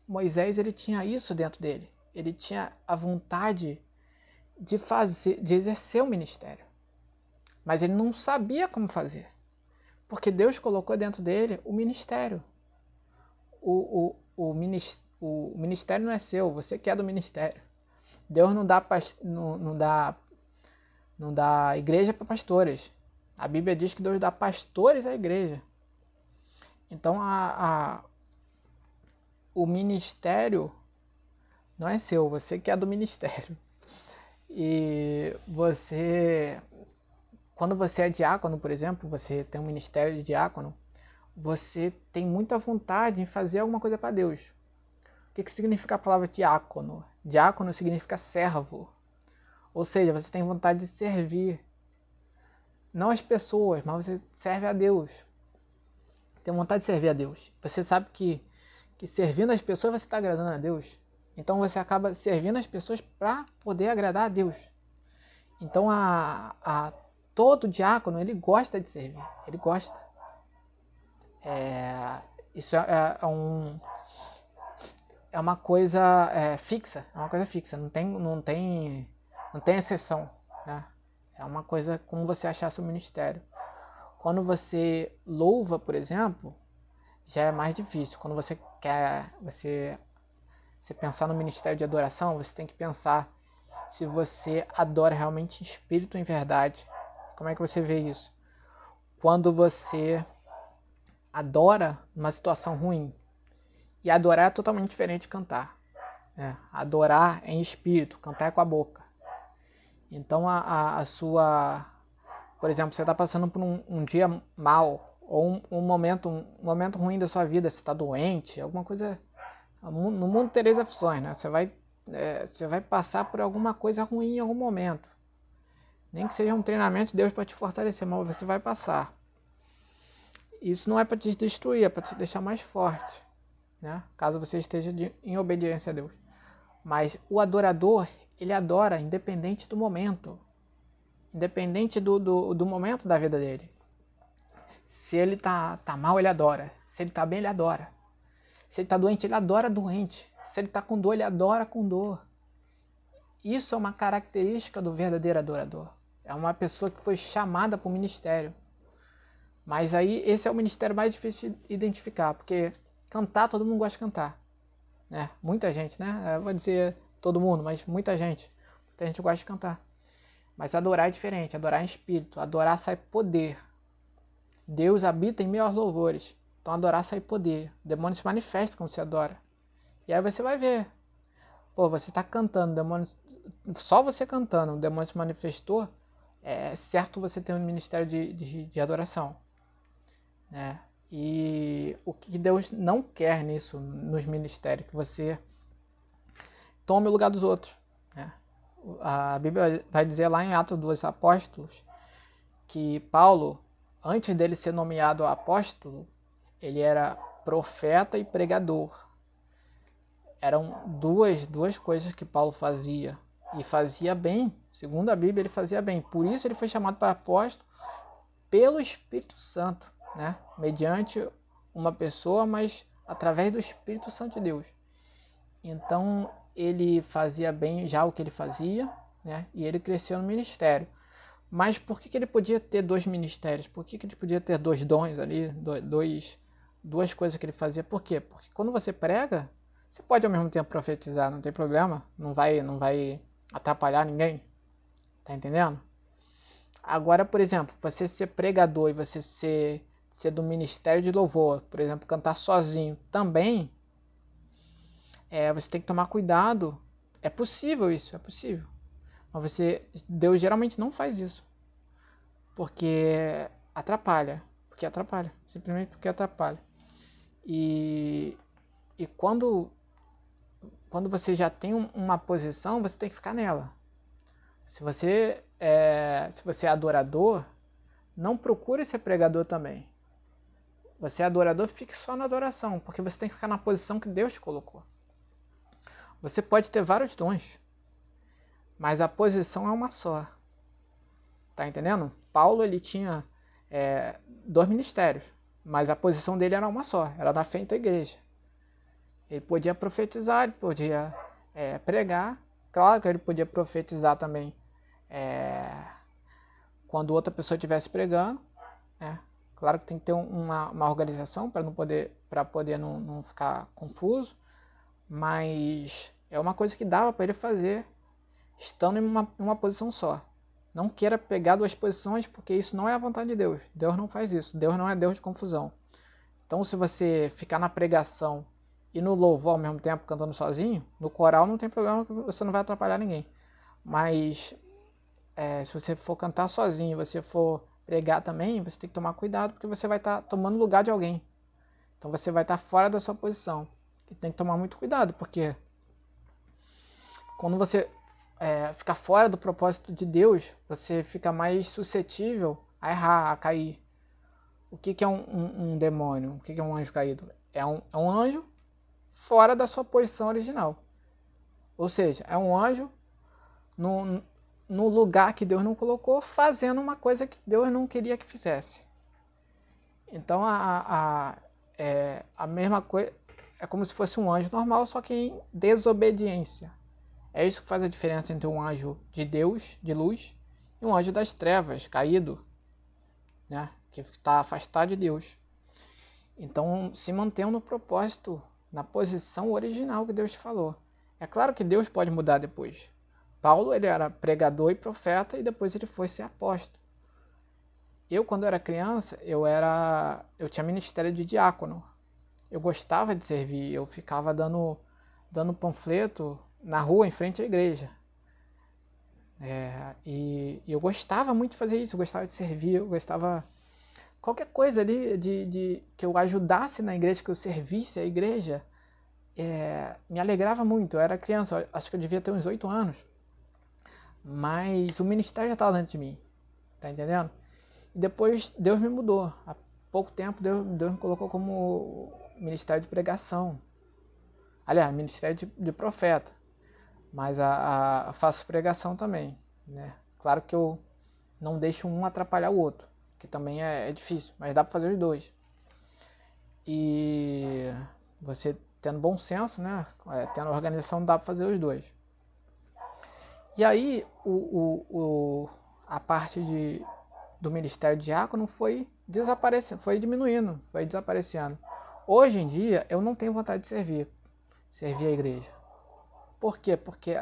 [SPEAKER 1] Moisés, ele tinha isso dentro dele. Ele tinha a vontade de exercer o ministério. Mas ele não sabia como fazer. Porque Deus colocou dentro dele o ministério. O ministério não é seu, você que é do ministério. Deus não dá igreja para pastores. A Bíblia diz que Deus dá pastores à igreja. Então o ministério não é seu, você que é do ministério. E quando você é diácono, por exemplo, você tem um ministério de diácono, você tem muita vontade em fazer alguma coisa para Deus. O que significa a palavra diácono? Diácono significa servo. Ou seja, você tem vontade de servir. Não as pessoas, mas você serve a Deus. Tem vontade de servir a Deus. Você sabe que servindo as pessoas você está agradando a Deus. Então você acaba servindo as pessoas para poder agradar a Deus. Então todo diácono, ele gosta de servir. Ele gosta. Isso é uma coisa fixa. É uma coisa fixa. Não tem exceção. Né? É uma coisa como você achar seu ministério. Quando você louva, por exemplo, já é mais difícil. Quando você quer você pensar no ministério de adoração, você tem que pensar se você adora realmente em espírito e em verdade. Como é que você vê isso? Quando você adora numa situação ruim. E adorar é totalmente diferente de cantar. Adorar é em espírito, cantar é com a boca. Então a sua... Por exemplo, você está passando por um dia mal, ou um momento ruim da sua vida, você está doente, alguma coisa... No mundo tereis aflições, né? Você vai passar por alguma coisa ruim em algum momento. Nem que seja um treinamento de Deus para te fortalecer, mas você vai passar. Isso não é para te destruir, é para te deixar mais forte, né? Caso você esteja em obediência a Deus. Mas o adorador, ele adora independente do momento. Independente do momento da vida dele. Se ele tá mal, ele adora. Se ele tá bem, ele adora. Se ele tá doente, ele adora doente. Se ele tá com dor, ele adora com dor. Isso é uma característica do verdadeiro adorador. É uma pessoa que foi chamada para o ministério. Mas aí esse é o ministério mais difícil de identificar, porque cantar, todo mundo gosta de cantar. Né? Muita gente, né? Eu vou dizer todo mundo, mas muita gente gosta de cantar. Mas adorar é diferente, adorar em espírito, adorar sai poder. Deus habita em meio aos louvores, então adorar sai poder. O demônio se manifesta quando você adora. E aí você vai ver, você está cantando, demônio, só você cantando, o demônio se manifestou, é certo você ter um ministério de adoração. Né? E o que Deus não quer nisso, nos ministérios, que você tome o lugar dos outros. Né? A Bíblia vai dizer lá em Atos dos Apóstolos que Paulo, antes dele ser nomeado apóstolo, ele era profeta e pregador. Eram duas coisas que Paulo fazia, e fazia bem. Segundo a Bíblia, ele fazia bem. Por isso ele foi chamado para apóstolo pelo Espírito Santo, né? Mediante uma pessoa, mas através do Espírito Santo de Deus. Então ele fazia bem já o que ele fazia, né? E ele cresceu no ministério. Mas por que ele podia ter dois ministérios? Por que ele podia ter dois dons ali, duas coisas que ele fazia? Por quê? Porque quando você prega, você pode ao mesmo tempo profetizar, não tem problema, não vai atrapalhar ninguém, tá entendendo? Agora, por exemplo, você ser pregador e você ser do ministério de louvor, por exemplo, cantar sozinho também, você tem que tomar cuidado. É possível isso, é possível. Mas Deus geralmente não faz isso, porque atrapalha, simplesmente porque atrapalha. E quando você já tem uma posição, você tem que ficar nela. Se você é adorador, não procure ser pregador também. Você é adorador, fique só na adoração, porque você tem que ficar na posição que Deus te colocou. Você pode ter vários dons, mas a posição é uma só. Tá entendendo? Paulo, ele tinha 2 ministérios, mas a posição dele era uma só, era da frente da igreja. Ele podia profetizar, ele podia pregar. Claro que ele podia profetizar também quando outra pessoa estivesse pregando, né? Claro que tem que ter uma organização para poder não ficar confuso, mas é uma coisa que dava para ele fazer estando em uma posição só. Não queira pegar 2 posições, porque isso não é a vontade de Deus. Deus não faz isso. Deus não é Deus de confusão. Então, se você ficar na pregação e no louvor ao mesmo tempo cantando sozinho, no coral não tem problema, que você não vai atrapalhar ninguém. Mas se você for cantar sozinho, você for pregar também, você tem que tomar cuidado, porque você vai estar tomando lugar de alguém. Então você vai estar fora da sua posição. E tem que tomar muito cuidado, porque quando você ficar fora do propósito de Deus, você fica mais suscetível a errar, a cair. O que é um demônio? O que é um anjo caído? É um anjo fora da sua posição original. Ou seja, é um anjo no lugar que Deus não colocou, fazendo uma coisa que Deus não queria que fizesse. Então a mesma coisa, é como se fosse um anjo normal, só que em desobediência. É isso que faz a diferença entre um anjo de Deus, de luz, e um anjo das trevas, caído, né? Que está afastado de Deus. Então, se mantenha no propósito, na posição original que Deus te falou. É claro que Deus pode mudar depois. Paulo, ele era pregador e profeta, e depois ele foi ser apóstolo. Eu, quando era criança, eu tinha ministério de diácono. Eu gostava de servir, eu ficava dando panfleto na rua, em frente à igreja. E eu gostava muito de fazer isso, eu gostava de servir, eu gostava... Qualquer coisa ali que eu ajudasse na igreja, que eu servisse a igreja, me alegrava muito. Eu era criança, acho que eu devia ter uns 8 anos. Mas o ministério já estava dentro de mim, tá entendendo? E depois Deus me mudou. Há pouco tempo Deus me colocou como ministério de pregação. Aliás, ministério de profeta. Mas faço pregação também, né? Claro que eu não deixo um atrapalhar o outro, que também é difícil, mas dá para fazer os dois. E você tendo bom senso, né? Tendo organização, dá para fazer os dois. E aí a parte do ministério de diácono foi desaparecendo, foi diminuindo, foi desaparecendo. Hoje em dia eu não tenho vontade de servir a igreja. Por quê? Porque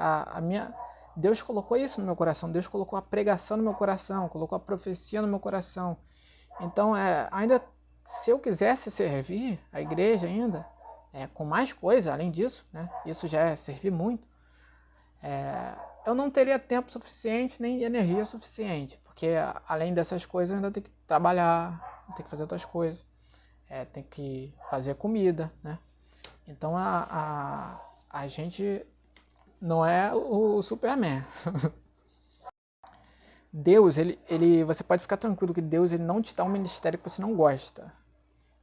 [SPEAKER 1] Deus colocou isso no meu coração, Deus colocou a pregação no meu coração, colocou a profecia no meu coração. Então, ainda se eu quisesse servir a igreja ainda, com mais coisa, além disso, né, isso já é servir muito, eu não teria tempo suficiente nem energia suficiente, porque além dessas coisas eu ainda tenho que trabalhar, tenho que fazer outras coisas, tem que fazer comida, né? Então a gente não é o Superman. Deus, você pode ficar tranquilo que Deus, ele não te dá um ministério que você não gosta.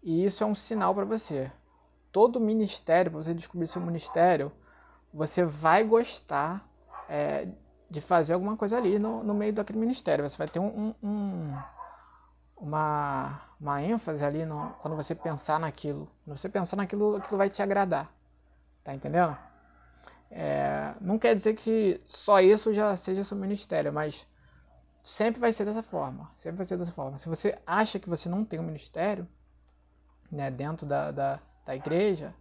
[SPEAKER 1] E isso é um sinal para você. Todo ministério, para você descobrir seu ministério, você vai gostar de fazer alguma coisa ali no meio daquele ministério. Você vai ter uma ênfase ali quando você pensar naquilo. Quando você pensar naquilo, aquilo vai te agradar. Tá entendendo? Não quer dizer que só isso já seja seu ministério, mas sempre vai ser dessa forma. Sempre vai ser dessa forma. Se você acha que você não tem um ministério, né, dentro da igreja,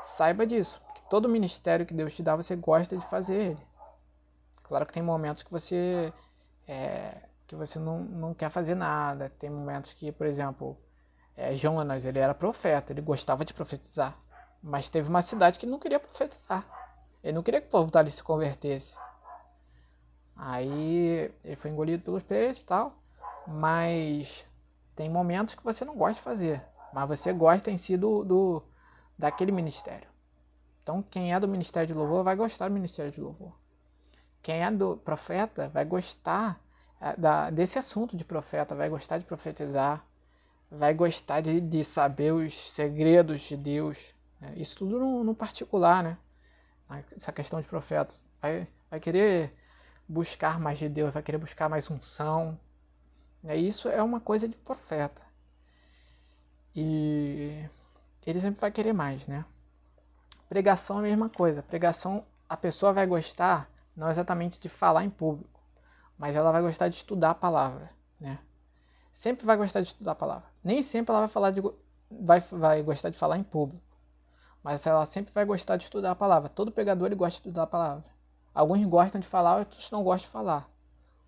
[SPEAKER 1] saiba disso. Que todo ministério que Deus te dá, você gosta de fazer ele. Claro que tem momentos que você não quer fazer nada. Tem momentos que, por exemplo, Jonas, ele era profeta, ele gostava de profetizar. Mas teve uma cidade que ele não queria profetizar. Ele não queria que o povo dali se convertesse. Aí ele foi engolido pelos peixes e tal. Mas tem momentos que você não gosta de fazer. Mas você gosta em si daquele ministério. Então quem é do ministério de louvor vai gostar do ministério de louvor. Quem é do profeta vai gostar desse assunto de profeta, vai gostar de profetizar, vai gostar de saber os segredos de Deus. Isso tudo no particular, né? Essa questão de profetas. Vai querer buscar mais de Deus, vai querer buscar mais unção. Isso é uma coisa de profeta. E ele sempre vai querer mais, né? Pregação é a mesma coisa. Pregação, a pessoa vai gostar não exatamente de falar em público, mas ela vai gostar de estudar a palavra, né? Sempre vai gostar de estudar a palavra. Nem sempre ela vai gostar de falar em público, mas ela sempre vai gostar de estudar a palavra. Todo pregador ele gosta de estudar a palavra. Alguns gostam de falar, outros não gostam de falar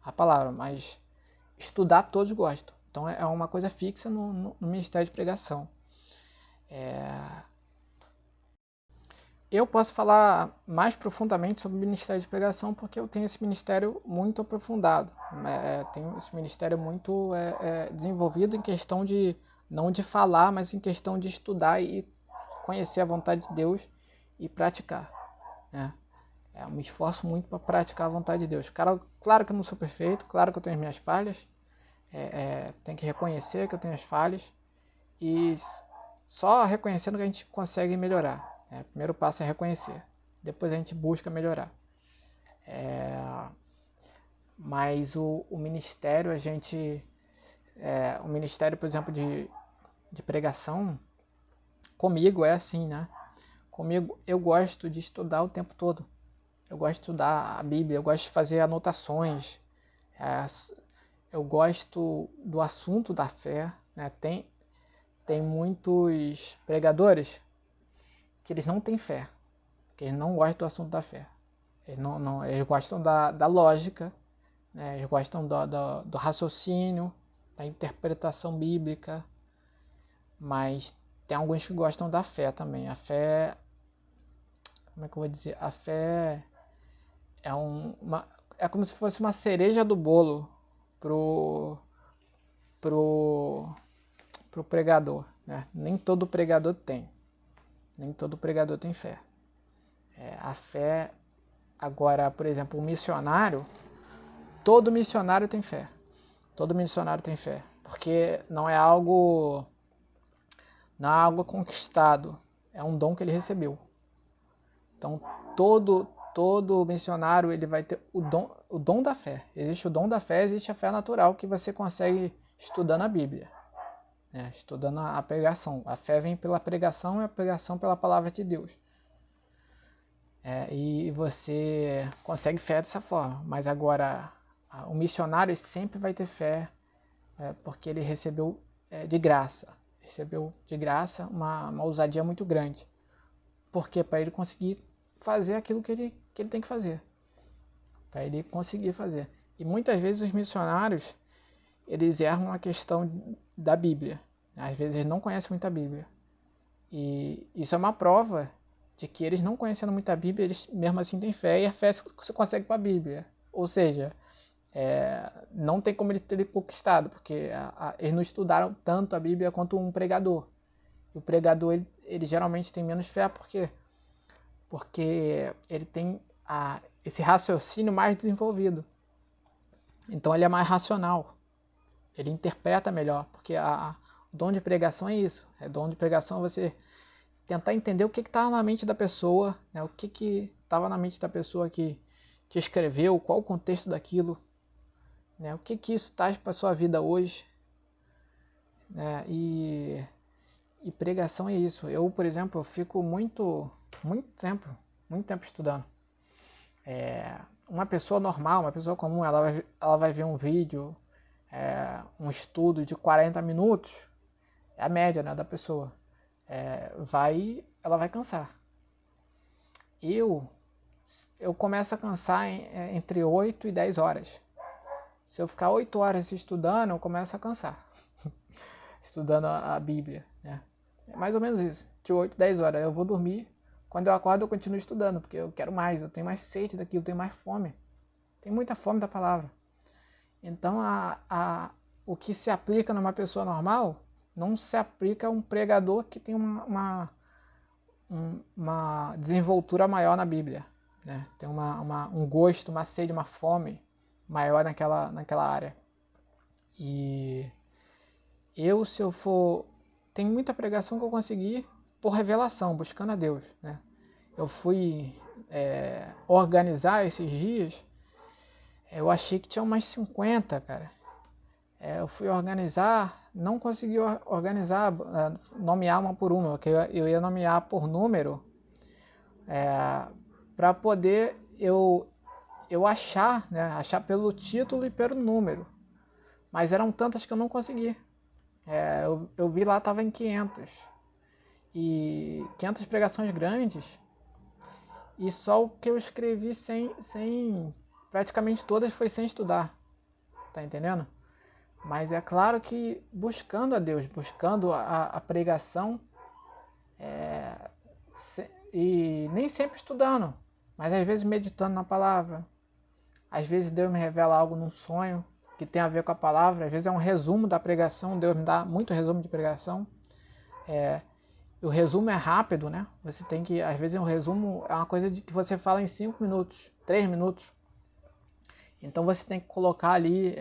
[SPEAKER 1] a palavra, mas estudar todos gostam. Então é uma coisa fixa no ministério de pregação. Eu posso falar mais profundamente sobre o ministério de pregação porque eu tenho esse ministério muito aprofundado. Tenho esse ministério muito desenvolvido em questão de, não de falar, mas em questão de estudar e conhecer a vontade de Deus e praticar. Né? Eu me esforço muito para praticar a vontade de Deus. Claro que eu não sou perfeito, claro que eu tenho as minhas falhas, tem que reconhecer que eu tenho as falhas e só reconhecendo que a gente consegue melhorar. O primeiro passo é reconhecer, depois a gente busca melhorar. Mas o ministério, o ministério, por exemplo, de pregação, comigo é assim, né? Comigo eu gosto de estudar o tempo todo. Eu gosto de estudar a Bíblia, eu gosto de fazer anotações, eu gosto do assunto da fé, né? Tem muitos pregadores que eles não têm fé, que eles não gostam do assunto da fé. Eles gostam da lógica, né? Eles gostam do raciocínio, da interpretação bíblica, mas tem alguns que gostam da fé também. A fé, como é que eu vou dizer? A fé é como se fosse uma cereja do bolo pro pregador, né? Nem todo pregador tem. Nem todo pregador tem fé. A fé, agora, por exemplo, o missionário, todo missionário tem fé. Todo missionário tem fé. Porque não é algo conquistado. É um dom que ele recebeu. Então, todo missionário ele vai ter o dom da fé. Existe o dom da fé, existe a fé natural que você consegue estudando a Bíblia. Estudando a pregação. A fé vem pela pregação e a pregação pela palavra de Deus. E você consegue fé dessa forma. Mas agora, o missionário sempre vai ter fé porque ele recebeu de graça. Recebeu de graça uma ousadia muito grande. Porque para ele conseguir fazer aquilo que ele tem que fazer. Para ele conseguir fazer. E muitas vezes os missionários eles erram a questão da Bíblia. Às vezes eles não conhecem muito a Bíblia. E isso é uma prova de que eles não conhecendo muito a Bíblia, eles mesmo assim têm fé, e a fé se consegue com a Bíblia. Ou seja, não tem como ele ter conquistado, porque eles não estudaram tanto a Bíblia quanto um pregador. E o pregador, ele geralmente tem menos fé, porque ele tem esse raciocínio mais desenvolvido. Então ele é mais racional. Ele interpreta melhor, porque dom de pregação é isso. Dom de pregação é você tentar entender o que estava na mente da pessoa, né? O que estava na mente da pessoa que escreveu, qual o contexto daquilo, né? O que isso traz para a sua vida hoje, né? E pregação é isso. Eu, por exemplo, eu fico muito tempo estudando. Uma pessoa normal, uma pessoa comum, ela vai ver um vídeo, um estudo de 40 minutos, é a média, né, da pessoa. Ela vai cansar. Eu começo a cansar entre 8 e 10 horas. Se eu ficar 8 horas estudando, eu começo a cansar. Estudando a Bíblia, né? É mais ou menos isso. De 8 a 10 horas. Eu vou dormir. Quando eu acordo, eu continuo estudando, porque eu quero mais. Eu tenho mais sede daquilo, eu tenho mais fome. Tenho muita fome da palavra. Então, o que se aplica numa pessoa normal, não se aplica a um pregador que tem uma desenvoltura maior na Bíblia, né? Tem um gosto, uma sede, uma fome maior naquela área. E se eu for... Tem muita pregação que eu consegui por revelação, buscando a Deus, né? Eu fui organizar esses dias, eu achei que tinha umas 50, cara. Eu fui organizar, não consegui organizar, nomear uma por uma, porque eu ia nomear por número, para poder eu achar, né? Achar pelo título e pelo número. Mas eram tantas que eu não consegui. Eu vi lá, estava em 500. E 500 pregações grandes. E só o que eu escrevi praticamente todas foi sem estudar. Tá entendendo? Mas é claro que buscando a Deus, buscando a pregação, e nem sempre estudando, mas às vezes meditando na palavra. Às vezes Deus me revela algo num sonho que tem a ver com a palavra. Às vezes é um resumo da pregação, Deus me dá muito resumo de pregação. O resumo é rápido, né? Você tem que, às vezes um resumo é uma coisa que você fala em 5 minutos, 3 minutos. Então você tem que colocar ali,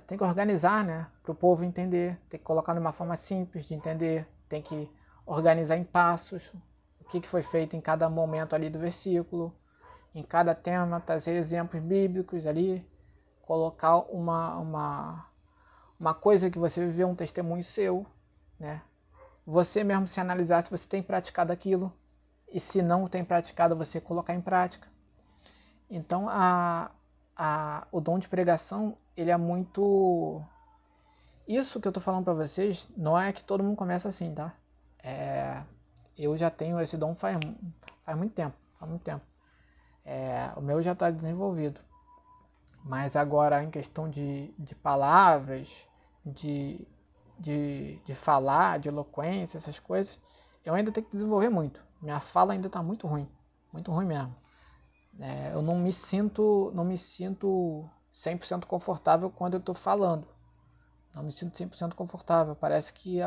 [SPEAKER 1] tem que organizar, né? Para o povo entender, tem que colocar de uma forma simples de entender, tem que organizar em passos, o que foi feito em cada momento ali do versículo, em cada tema, trazer exemplos bíblicos ali, colocar uma coisa que você viveu, um testemunho seu, né? Você mesmo se analisar se você tem praticado aquilo, e se não tem praticado, você colocar em prática. Então, o dom de pregação, ele é muito... Isso que eu tô falando para vocês, não é que todo mundo começa assim, tá? Eu já tenho esse dom faz muito tempo, o meu já está desenvolvido. Mas agora, em questão de palavras, de falar, de eloquência, essas coisas, eu ainda tenho que desenvolver muito. Minha fala ainda está muito ruim mesmo. Eu não me sinto 100% confortável quando eu estou falando. Não me sinto 100% confortável. Parece que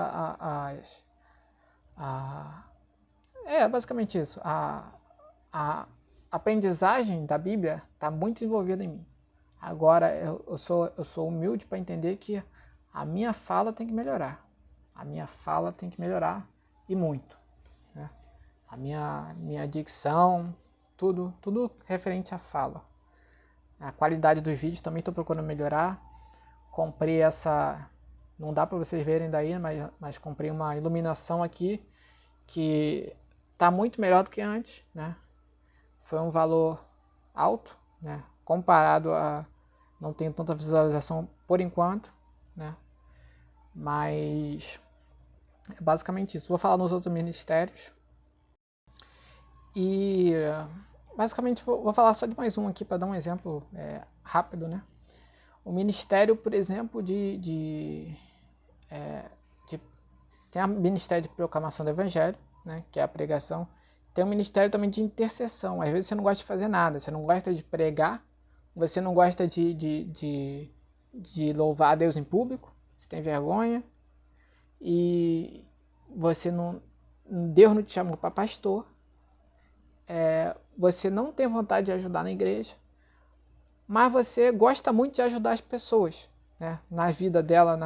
[SPEAKER 1] basicamente isso. A aprendizagem da Bíblia está muito desenvolvida em mim. Agora, eu sou humilde para entender que a minha fala tem que melhorar. A minha fala tem que melhorar, e muito, né? A minha dicção, tudo referente à fala. A qualidade dos vídeos também estou procurando melhorar. Comprei essa... Não dá para vocês verem daí, mas comprei uma iluminação aqui que está muito melhor do que antes, né? Foi um valor alto, né? Comparado a... Não tenho tanta visualização por enquanto, né? Mas é basicamente isso. Vou falar nos outros ministérios. E basicamente vou falar só de mais um aqui para dar um exemplo rápido, né? O ministério, por exemplo, tem o ministério de proclamação do evangelho, né? Que é a pregação. Tem um ministério também de intercessão. Às vezes você não gosta de fazer nada, você não gosta de pregar, você não gosta de louvar a Deus em público, você tem vergonha, e Deus não te chamou para pastor, você não tem vontade de ajudar na igreja, mas você gosta muito de ajudar as pessoas, né? Na vida dela,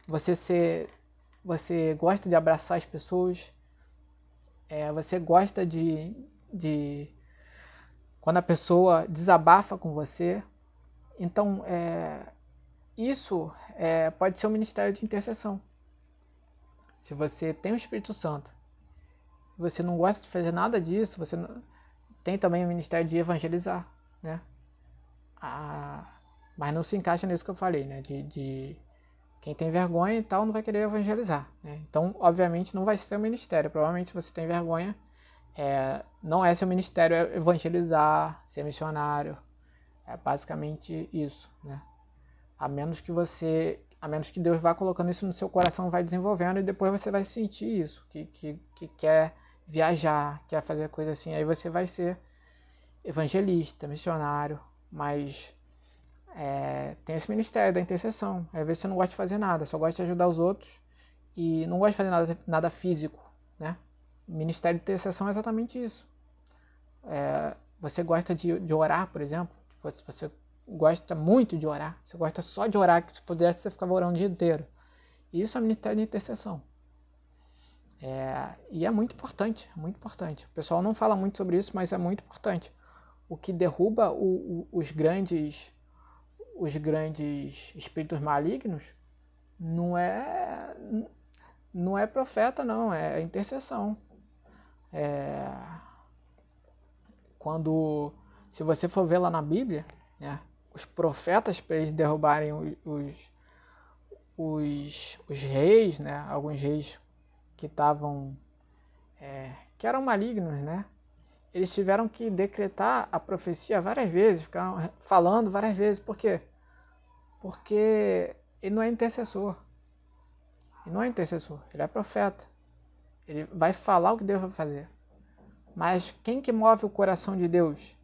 [SPEAKER 1] você gosta de abraçar as pessoas, você gosta de quando a pessoa desabafa com você. Então, isso pode ser um ministério de intercessão. Se você tem o Espírito Santo, você não gosta de fazer nada disso, você não... tem também o ministério de evangelizar, né? Mas não se encaixa nisso que eu falei, né? De quem tem vergonha e tal não vai querer evangelizar, né? Então, obviamente, não vai ser o ministério. Provavelmente, se você tem vergonha, não é seu ministério evangelizar, ser missionário. É basicamente isso, né? A menos que Deus vá colocando isso no seu coração, vai desenvolvendo, e depois você vai sentir isso, que quer viajar, quer fazer coisa assim, aí você vai ser evangelista, missionário, mas tem esse ministério da intercessão. Às vezes você não gosta de fazer nada, só gosta de ajudar os outros e não gosta de fazer nada físico, né? O ministério de intercessão é exatamente isso. Você gosta de orar, por exemplo, você gosta muito de orar, você gosta só de orar, que se pudesse você ficava orando o dia inteiro. Isso é ministério de intercessão. E é muito importante, é muito importante. O pessoal não fala muito sobre isso, mas é muito importante. O que derruba os grandes espíritos malignos não é profeta, não, é intercessão. Se você for ver lá na Bíblia, né, os profetas, para eles derrubarem os reis, né, alguns reis que eram malignos, né, eles tiveram que decretar a profecia várias vezes, ficaram falando várias vezes. Por quê? Porque ele não é intercessor. Ele não é intercessor, ele é profeta. Ele vai falar o que Deus vai fazer. Mas quem que move o coração de Deus?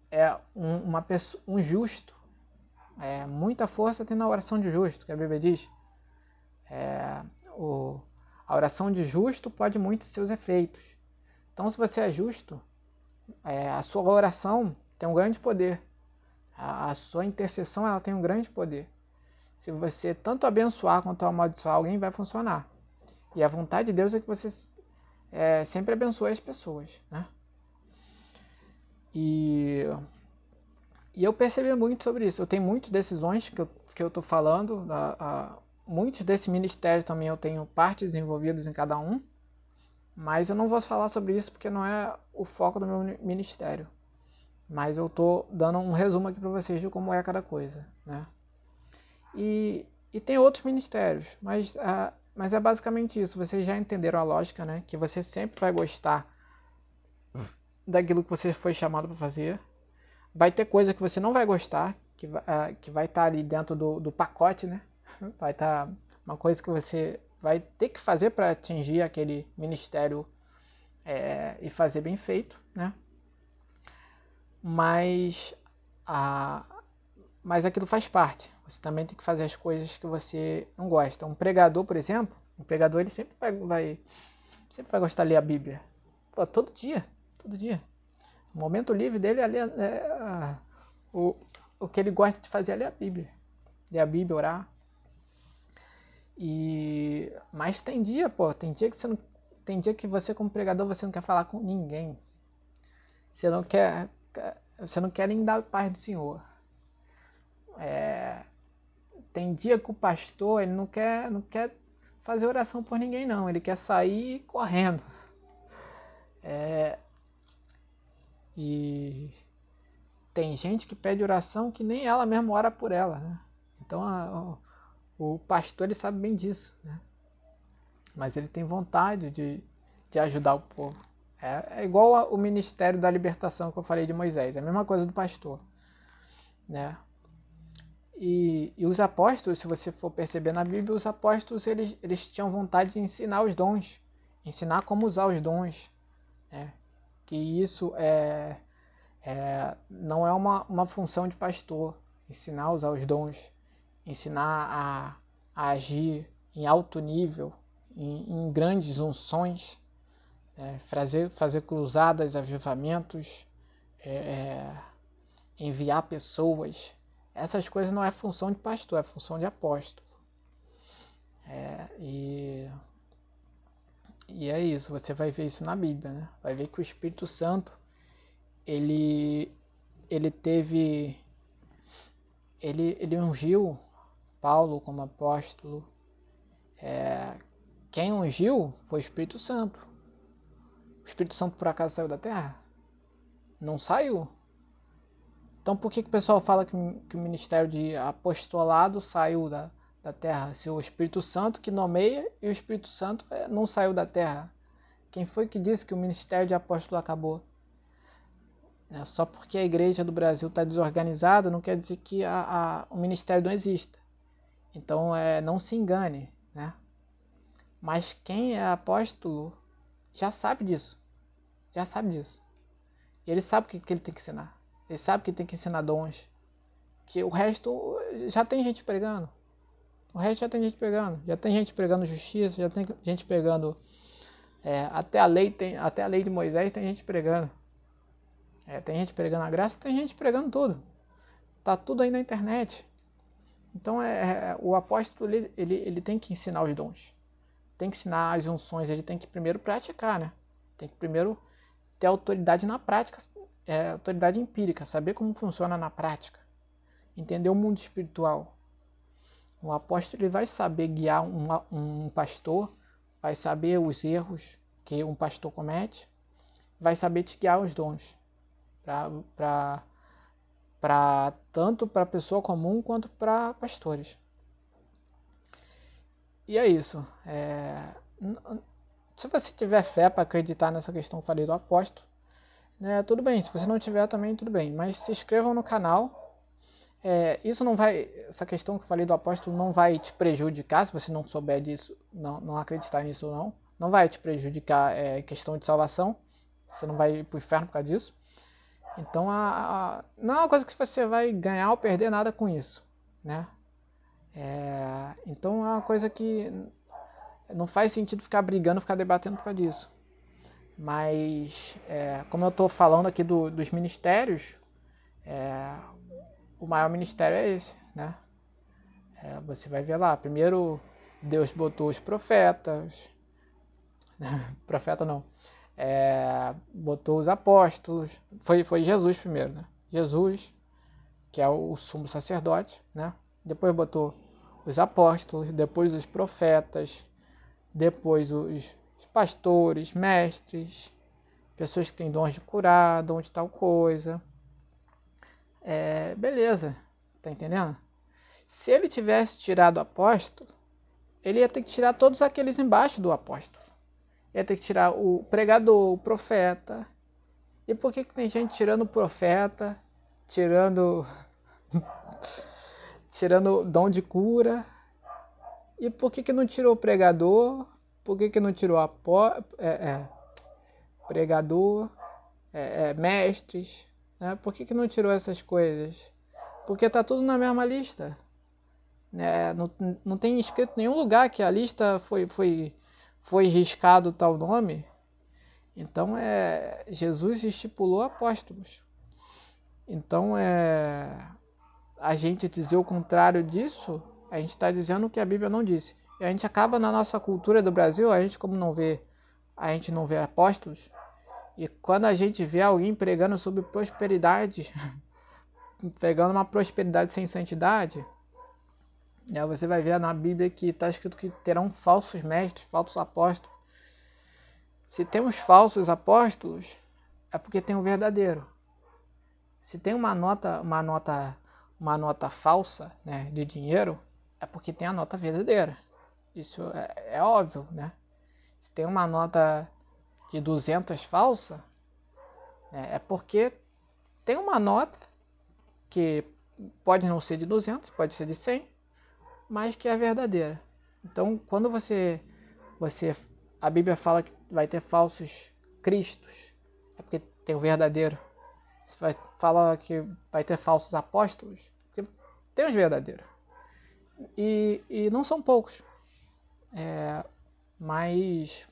[SPEAKER 1] É um justo. Muita força tem na oração de justo, que a Bíblia diz. A oração de justo pode muito seus efeitos. Então, se você é justo, a sua oração tem um grande poder. A sua intercessão, ela tem um grande poder. Se você tanto abençoar quanto amaldiçoar alguém, vai funcionar. E a vontade de Deus é que você sempre abençoe as pessoas, né? E eu percebi muito sobre isso. Eu tenho muitas decisões que eu estou falando. Muitos desses ministérios também eu tenho partes envolvidas em cada um. Mas eu não vou falar sobre isso porque não é o foco do meu ministério. Mas eu estou dando um resumo aqui para vocês de como é cada coisa, né? E tem outros ministérios, mas é basicamente isso. Vocês já entenderam a lógica, né? Que você sempre vai gostar daquilo que você foi chamado para fazer. Vai ter coisa que você não vai gostar, que vai estar ali dentro do pacote, né? Vai estar uma coisa que você vai ter que fazer para atingir aquele ministério e fazer bem feito, né? Mas aquilo faz parte. Você também tem que fazer as coisas que você não gosta. Um pregador, por exemplo, ele sempre vai gostar de ler a Bíblia. Pô, todo dia. O momento livre dele é ler, o que ele gosta de fazer é ler a Bíblia. Ler a Bíblia, orar. Mas tem dia que você como pregador você não quer falar com ninguém. Você não quer nem dar a paz do Senhor. Tem dia que o pastor ele não quer fazer oração por ninguém, não. Ele quer sair correndo. E tem gente que pede oração que nem ela mesma ora por ela, né? Então o pastor ele sabe bem disso, né? Mas ele tem vontade de ajudar o povo. É igual o ministério da libertação que eu falei de Moisés. É a mesma coisa do pastor, né? E os apóstolos, se você for perceber na Bíblia, os apóstolos eles tinham vontade de ensinar os dons, ensinar como usar os dons, né? Que isso não é uma função de pastor, ensinar a usar os dons, ensinar a agir em alto nível, em grandes unções, fazer cruzadas, avivamentos, enviar pessoas. Essas coisas não é função de pastor, é função de apóstolo. E é isso, você vai ver isso na Bíblia, né? Vai ver que o Espírito Santo, ele teve, ele ungiu Paulo como apóstolo. Quem ungiu foi o Espírito Santo. O Espírito Santo por acaso saiu da terra? Não saiu. Então por que o pessoal fala que o ministério de apostolado saiu da terra? Se o Espírito Santo que nomeia e o Espírito Santo não saiu da terra. Quem foi que disse que o ministério de apóstolo acabou? Só porque a igreja do Brasil está desorganizada não quer dizer que o ministério não exista. Então não se engane, né? Mas quem é apóstolo já sabe disso. Já sabe disso. E ele sabe o que ele tem que ensinar. Ele sabe que tem que ensinar dons. Que o resto já tem gente pregando. O resto já tem gente pregando. Já tem gente pregando justiça, já tem gente pregando. Até a lei de Moisés tem gente pregando. Tem gente pregando a graça, tem gente pregando tudo. Tá tudo aí na internet. Então o apóstolo ele tem que ensinar os dons. Tem que ensinar as unções, ele tem que primeiro praticar, né? Tem que primeiro ter autoridade na prática, autoridade empírica, saber como funciona na prática, entender o mundo espiritual. O apóstolo ele vai saber guiar um pastor, vai saber os erros que um pastor comete, vai saber te guiar os dons, tanto para pessoa comum quanto para pastores. E é isso. Se você tiver fé para acreditar nessa questão que eu falei do apóstolo, tudo bem. Se você não tiver também, tudo bem. Mas se inscrevam no canal. Isso não vai, essa questão que eu falei do apóstolo não vai te prejudicar, se você não souber disso, não acreditar nisso ou não vai te prejudicar questão de salvação. Você não vai ir para o inferno por causa disso. Então não é uma coisa que você vai ganhar ou perder nada com isso, né? Então é uma coisa que não faz sentido ficar brigando, ficar debatendo por causa disso. Mas, como eu estou falando aqui dos ministérios, o maior ministério é esse, né? Você vai ver lá, primeiro Deus botou os profetas, profeta não, botou os apóstolos, foi Jesus primeiro, né? Jesus, que é o sumo sacerdote, né? Depois botou os apóstolos, depois os profetas, depois os pastores, mestres, pessoas que têm dons de curar, dom de tal coisa. Beleza, tá entendendo? Se ele tivesse tirado o apóstolo, ele ia ter que tirar todos aqueles embaixo do apóstolo. Ia ter que tirar o pregador, o profeta. E por que tem gente tirando o profeta, tirando dom de cura? E por que não tirou o pregador? Por que não tirou pregador, mestres? Né? Por que não tirou essas coisas? Porque tá tudo na mesma lista. Não tem escrito em nenhum lugar que a lista foi riscado tal nome. Então Jesus estipulou apóstolos. Então a gente dizer o contrário disso, a gente está dizendo o que a Bíblia não disse. E a gente acaba na nossa cultura do Brasil, a gente não vê apóstolos. E quando a gente vê alguém pregando sobre prosperidade, pregando uma prosperidade sem santidade, você vai ver na Bíblia que está escrito que terão falsos mestres, falsos apóstolos. Se temos falsos apóstolos, é porque tem o verdadeiro. Se tem uma nota falsa, né, de dinheiro, é porque tem a nota verdadeira. Isso é óbvio, né? Se tem uma nota de 200 falsa, é porque tem uma nota que pode não ser de 200, pode ser de 100, mas que é verdadeira. Então, quando a Bíblia fala que vai ter falsos cristos, é porque tem o verdadeiro. Fala que vai ter falsos apóstolos, porque tem os verdadeiros. E não são poucos. Mas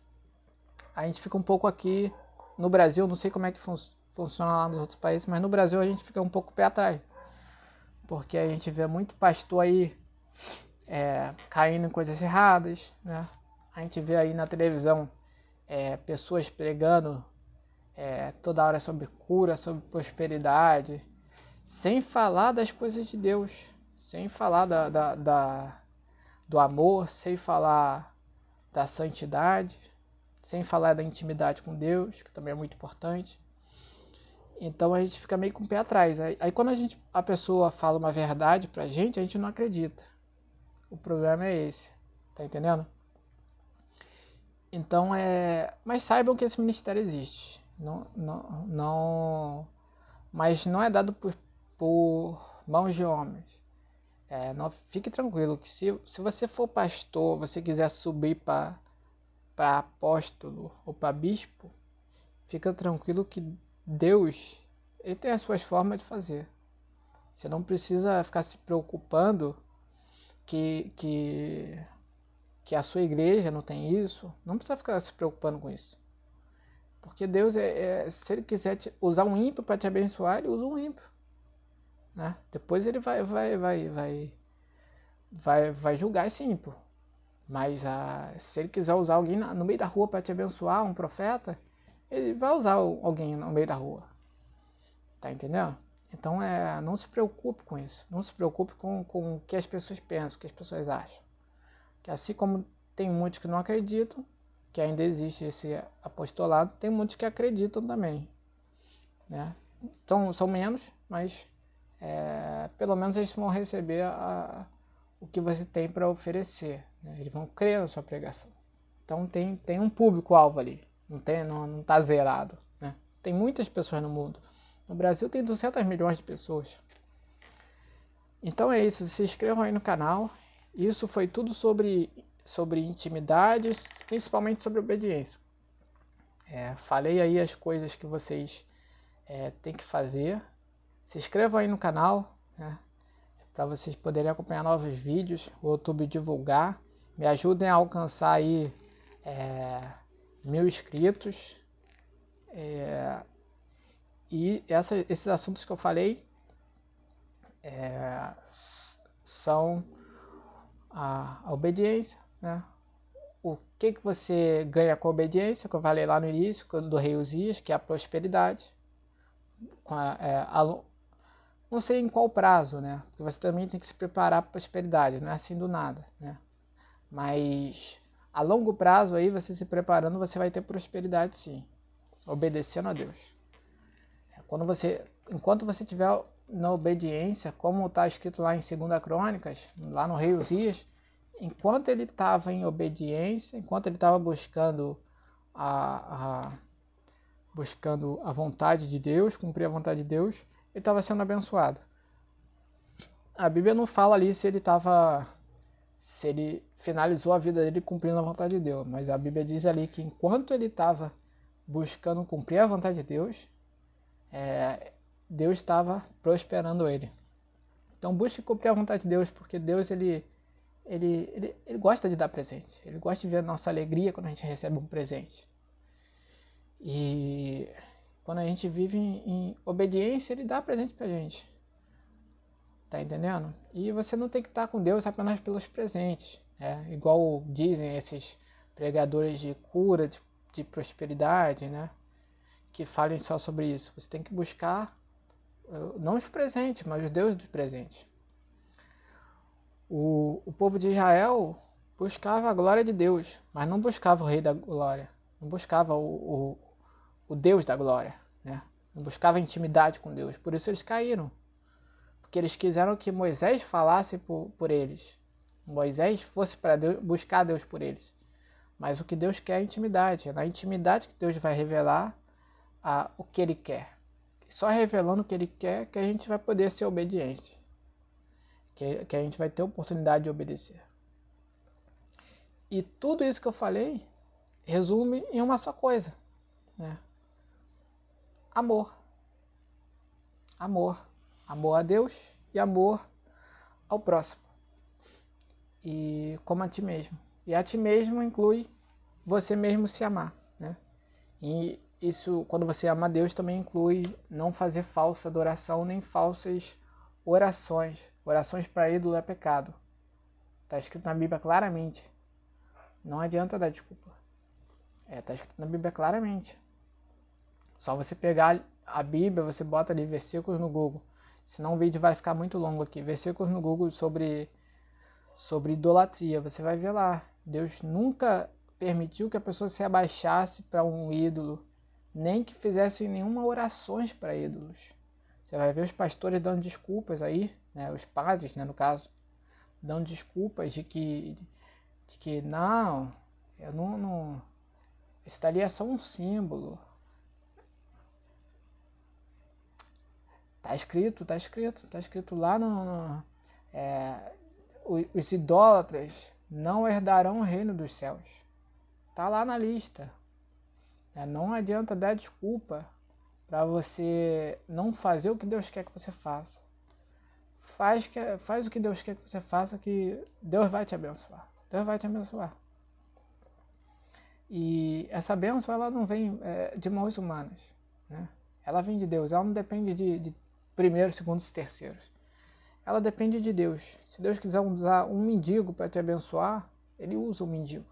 [SPEAKER 1] a gente fica um pouco aqui no Brasil, não sei como é que funciona lá nos outros países, mas no Brasil a gente fica um pouco pé atrás. Porque a gente vê muito pastor aí caindo em coisas erradas, né? A gente vê aí na televisão pessoas pregando toda hora sobre cura, sobre prosperidade, sem falar das coisas de Deus, sem falar do amor, sem falar da santidade, sem falar da intimidade com Deus, que também é muito importante. Então a gente fica meio com o pé atrás. Aí quando a pessoa fala uma verdade pra gente, a gente não acredita. O problema é esse, tá entendendo? Então mas saibam que esse ministério existe. Mas não é dado por mãos de homens. Não, fique tranquilo que se você for pastor, você quiser subir para apóstolo ou para bispo, fica tranquilo que Deus, ele tem as suas formas de fazer. Você não precisa ficar se preocupando que a sua igreja não tem isso. Não precisa ficar se preocupando com isso. Porque Deus, se ele quiser usar um ímpio para te abençoar, ele usa um ímpio. Né? Depois ele vai julgar esse ímpio. Mas se ele quiser usar alguém no meio da rua para te abençoar, um profeta, ele vai usar alguém no meio da rua. Tá entendendo? Então não se preocupe com isso. Não se preocupe com o que as pessoas pensam, o que as pessoas acham. Que assim como tem muitos que não acreditam, que ainda existe esse apostolado, tem muitos que acreditam também. Né? São menos, mas pelo menos eles vão receber o que você tem para oferecer. Né? Eles vão crer na sua pregação. Então tem um público-alvo ali. Não está zerado. Né? Tem muitas pessoas no mundo. No Brasil tem 200 milhões de pessoas. Então é isso. Se inscrevam aí no canal. Isso foi tudo sobre intimidades, principalmente sobre obediência. Falei aí as coisas que vocês têm que fazer. Se inscrevam aí no canal, né, para vocês poderem acompanhar novos vídeos, o YouTube divulgar. Me ajudem a alcançar aí 1000 inscritos. E esses assuntos que eu falei são a obediência, né? O que você ganha com a obediência, que eu falei lá no início, do rei Uzias, que é a prosperidade. Não sei em qual prazo, né? Porque você também tem que se preparar para a prosperidade, não é assim do nada, né? Mas a longo prazo aí, você se preparando, você vai ter prosperidade sim, obedecendo a Deus. Enquanto você estiver na obediência, como está escrito lá em 2 Crônicas, lá no rei Uzias, enquanto ele estava em obediência, enquanto ele estava buscando a vontade de Deus, cumprir a vontade de Deus, ele estava sendo abençoado. A Bíblia não fala ali se ele finalizou a vida dele cumprindo a vontade de Deus, mas a Bíblia diz ali que enquanto ele estava buscando cumprir a vontade de Deus, Deus estava prosperando ele. Então busque cumprir a vontade de Deus, porque Deus ele gosta de dar presente. Ele gosta de ver a nossa alegria quando a gente recebe um presente. E quando a gente vive em obediência, ele dá presente pra gente. Tá entendendo? E você não tem que estar com Deus apenas pelos presentes. Igual dizem esses pregadores de cura, de prosperidade, né? Que falem só sobre isso. Você tem que buscar não os presentes, mas os deuses dos presentes. O povo de Israel buscava a glória de Deus, mas não buscava o rei da glória. Não buscava o Deus da glória. Né? Não buscava intimidade com Deus. Por isso eles caíram. Porque eles quiseram que Moisés falasse por eles. Moisés fosse para Deus, buscar Deus por eles. Mas o que Deus quer é intimidade. É na intimidade que Deus vai revelar o que Ele quer. Só revelando o que Ele quer que a gente vai poder ser obediente. Que a gente vai ter oportunidade de obedecer. E tudo isso que eu falei resume em uma só coisa. Né? Amor. Amor. Amor a Deus e amor ao próximo. E como a ti mesmo. E a ti mesmo inclui você mesmo se amar. Né? E isso, quando você ama a Deus, também inclui não fazer falsa adoração nem falsas orações. Orações para ídolo é pecado. Está escrito na Bíblia claramente. Não adianta dar desculpa. Está escrito na Bíblia claramente. Só você pegar a Bíblia, você bota ali versículos no Google. Senão o vídeo vai ficar muito longo aqui. Versículos no Google sobre idolatria. Você vai ver lá. Deus nunca permitiu que a pessoa se abaixasse para um ídolo, nem que fizesse nenhuma orações para ídolos. Você vai ver os pastores dando desculpas aí, né, os padres, né, no caso, dando desculpas de que não, eu não, isso dali é só um símbolo. Tá escrito lá os idólatras não herdarão o reino dos céus. Tá lá na lista. Não adianta dar desculpa para você não fazer o que Deus quer que você faça. Faz o que Deus quer que você faça, que Deus vai te abençoar. Deus vai te abençoar. E essa bênção, ela não vem de mãos humanas, né? Ela vem de Deus. Ela não depende de primeiros, segundos e terceiros. Ela depende de Deus. Se Deus quiser usar um mendigo para te abençoar, Ele usa o mendigo.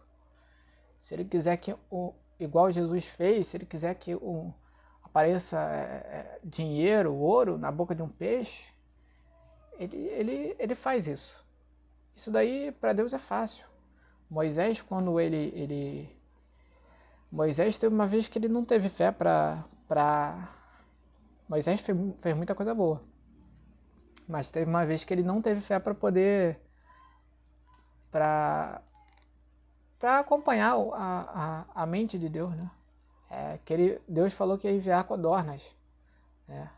[SPEAKER 1] Se Ele quiser que, igual Jesus fez, se Ele quiser que apareça dinheiro, ouro na boca de um peixe, ele faz isso. Isso daí para Deus é fácil. Moisés, quando Moisés teve uma vez que ele não teve fé Moisés fez muita coisa boa. Mas teve uma vez que ele não teve fé para poder para acompanhar a mente de Deus, né? Deus falou que ia enviar codornas, né?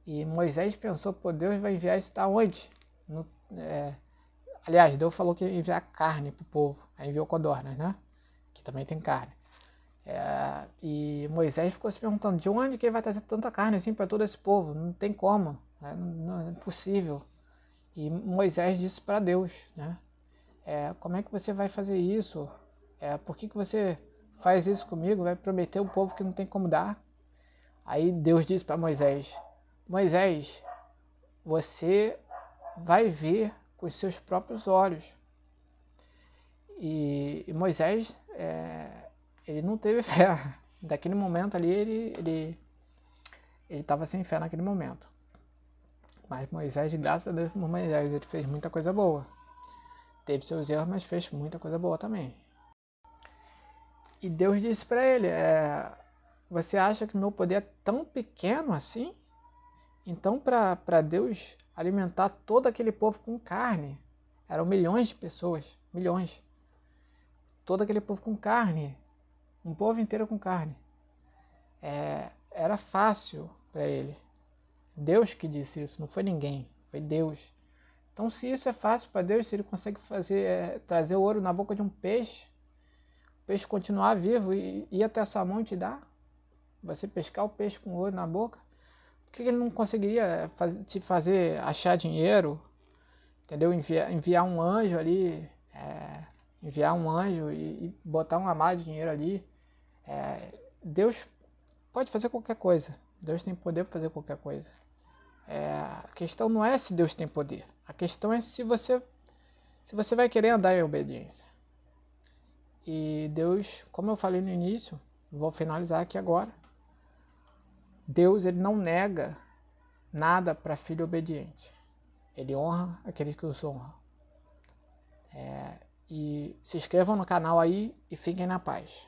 [SPEAKER 1] E Moisés pensou, pô, Deus vai enviar isso da onde? Aliás, Deus falou que ia enviar carne para o povo. Aí enviou codornas, né? Que também tem carne. E Moisés ficou se perguntando, de onde que ele vai trazer tanta carne assim para todo esse povo? Não tem como, né? Não é possível. E Moisés disse para Deus, né? Como é que você vai fazer isso? Por que você faz isso comigo? Vai prometer o povo que não tem como dar? Aí Deus disse para Moisés, Moisés, você vai ver com os seus próprios olhos. E Moisés, ele não teve fé. Daquele momento ali, ele estava sem fé naquele momento. Mas Moisés, graças a Deus, Moisés, ele fez muita coisa boa. Teve seus erros, mas fez muita coisa boa também. E Deus disse para ele, você acha que meu poder é tão pequeno assim? Então, para Deus alimentar todo aquele povo com carne, eram milhões de pessoas, milhões. Todo aquele povo com carne, um povo inteiro com carne. Era fácil para ele. Deus que disse isso, não foi ninguém, foi Deus. Então, se isso é fácil para Deus, se Ele consegue trazer o ouro na boca de um peixe, o peixe continuar vivo e ir até a sua mão e te dar, você pescar o peixe com ouro na boca, por que Ele não conseguiria te fazer achar dinheiro, entendeu? Enviar um anjo ali, enviar um anjo e botar uma mar de dinheiro ali. Deus pode fazer qualquer coisa. Deus tem poder para fazer qualquer coisa. A questão não é se Deus tem poder. A questão é se você vai querer andar em obediência. E Deus, como eu falei no início, vou finalizar aqui agora. Deus, ele não nega nada para filho obediente. Ele honra aqueles que os honram. E se inscrevam no canal aí e fiquem na paz.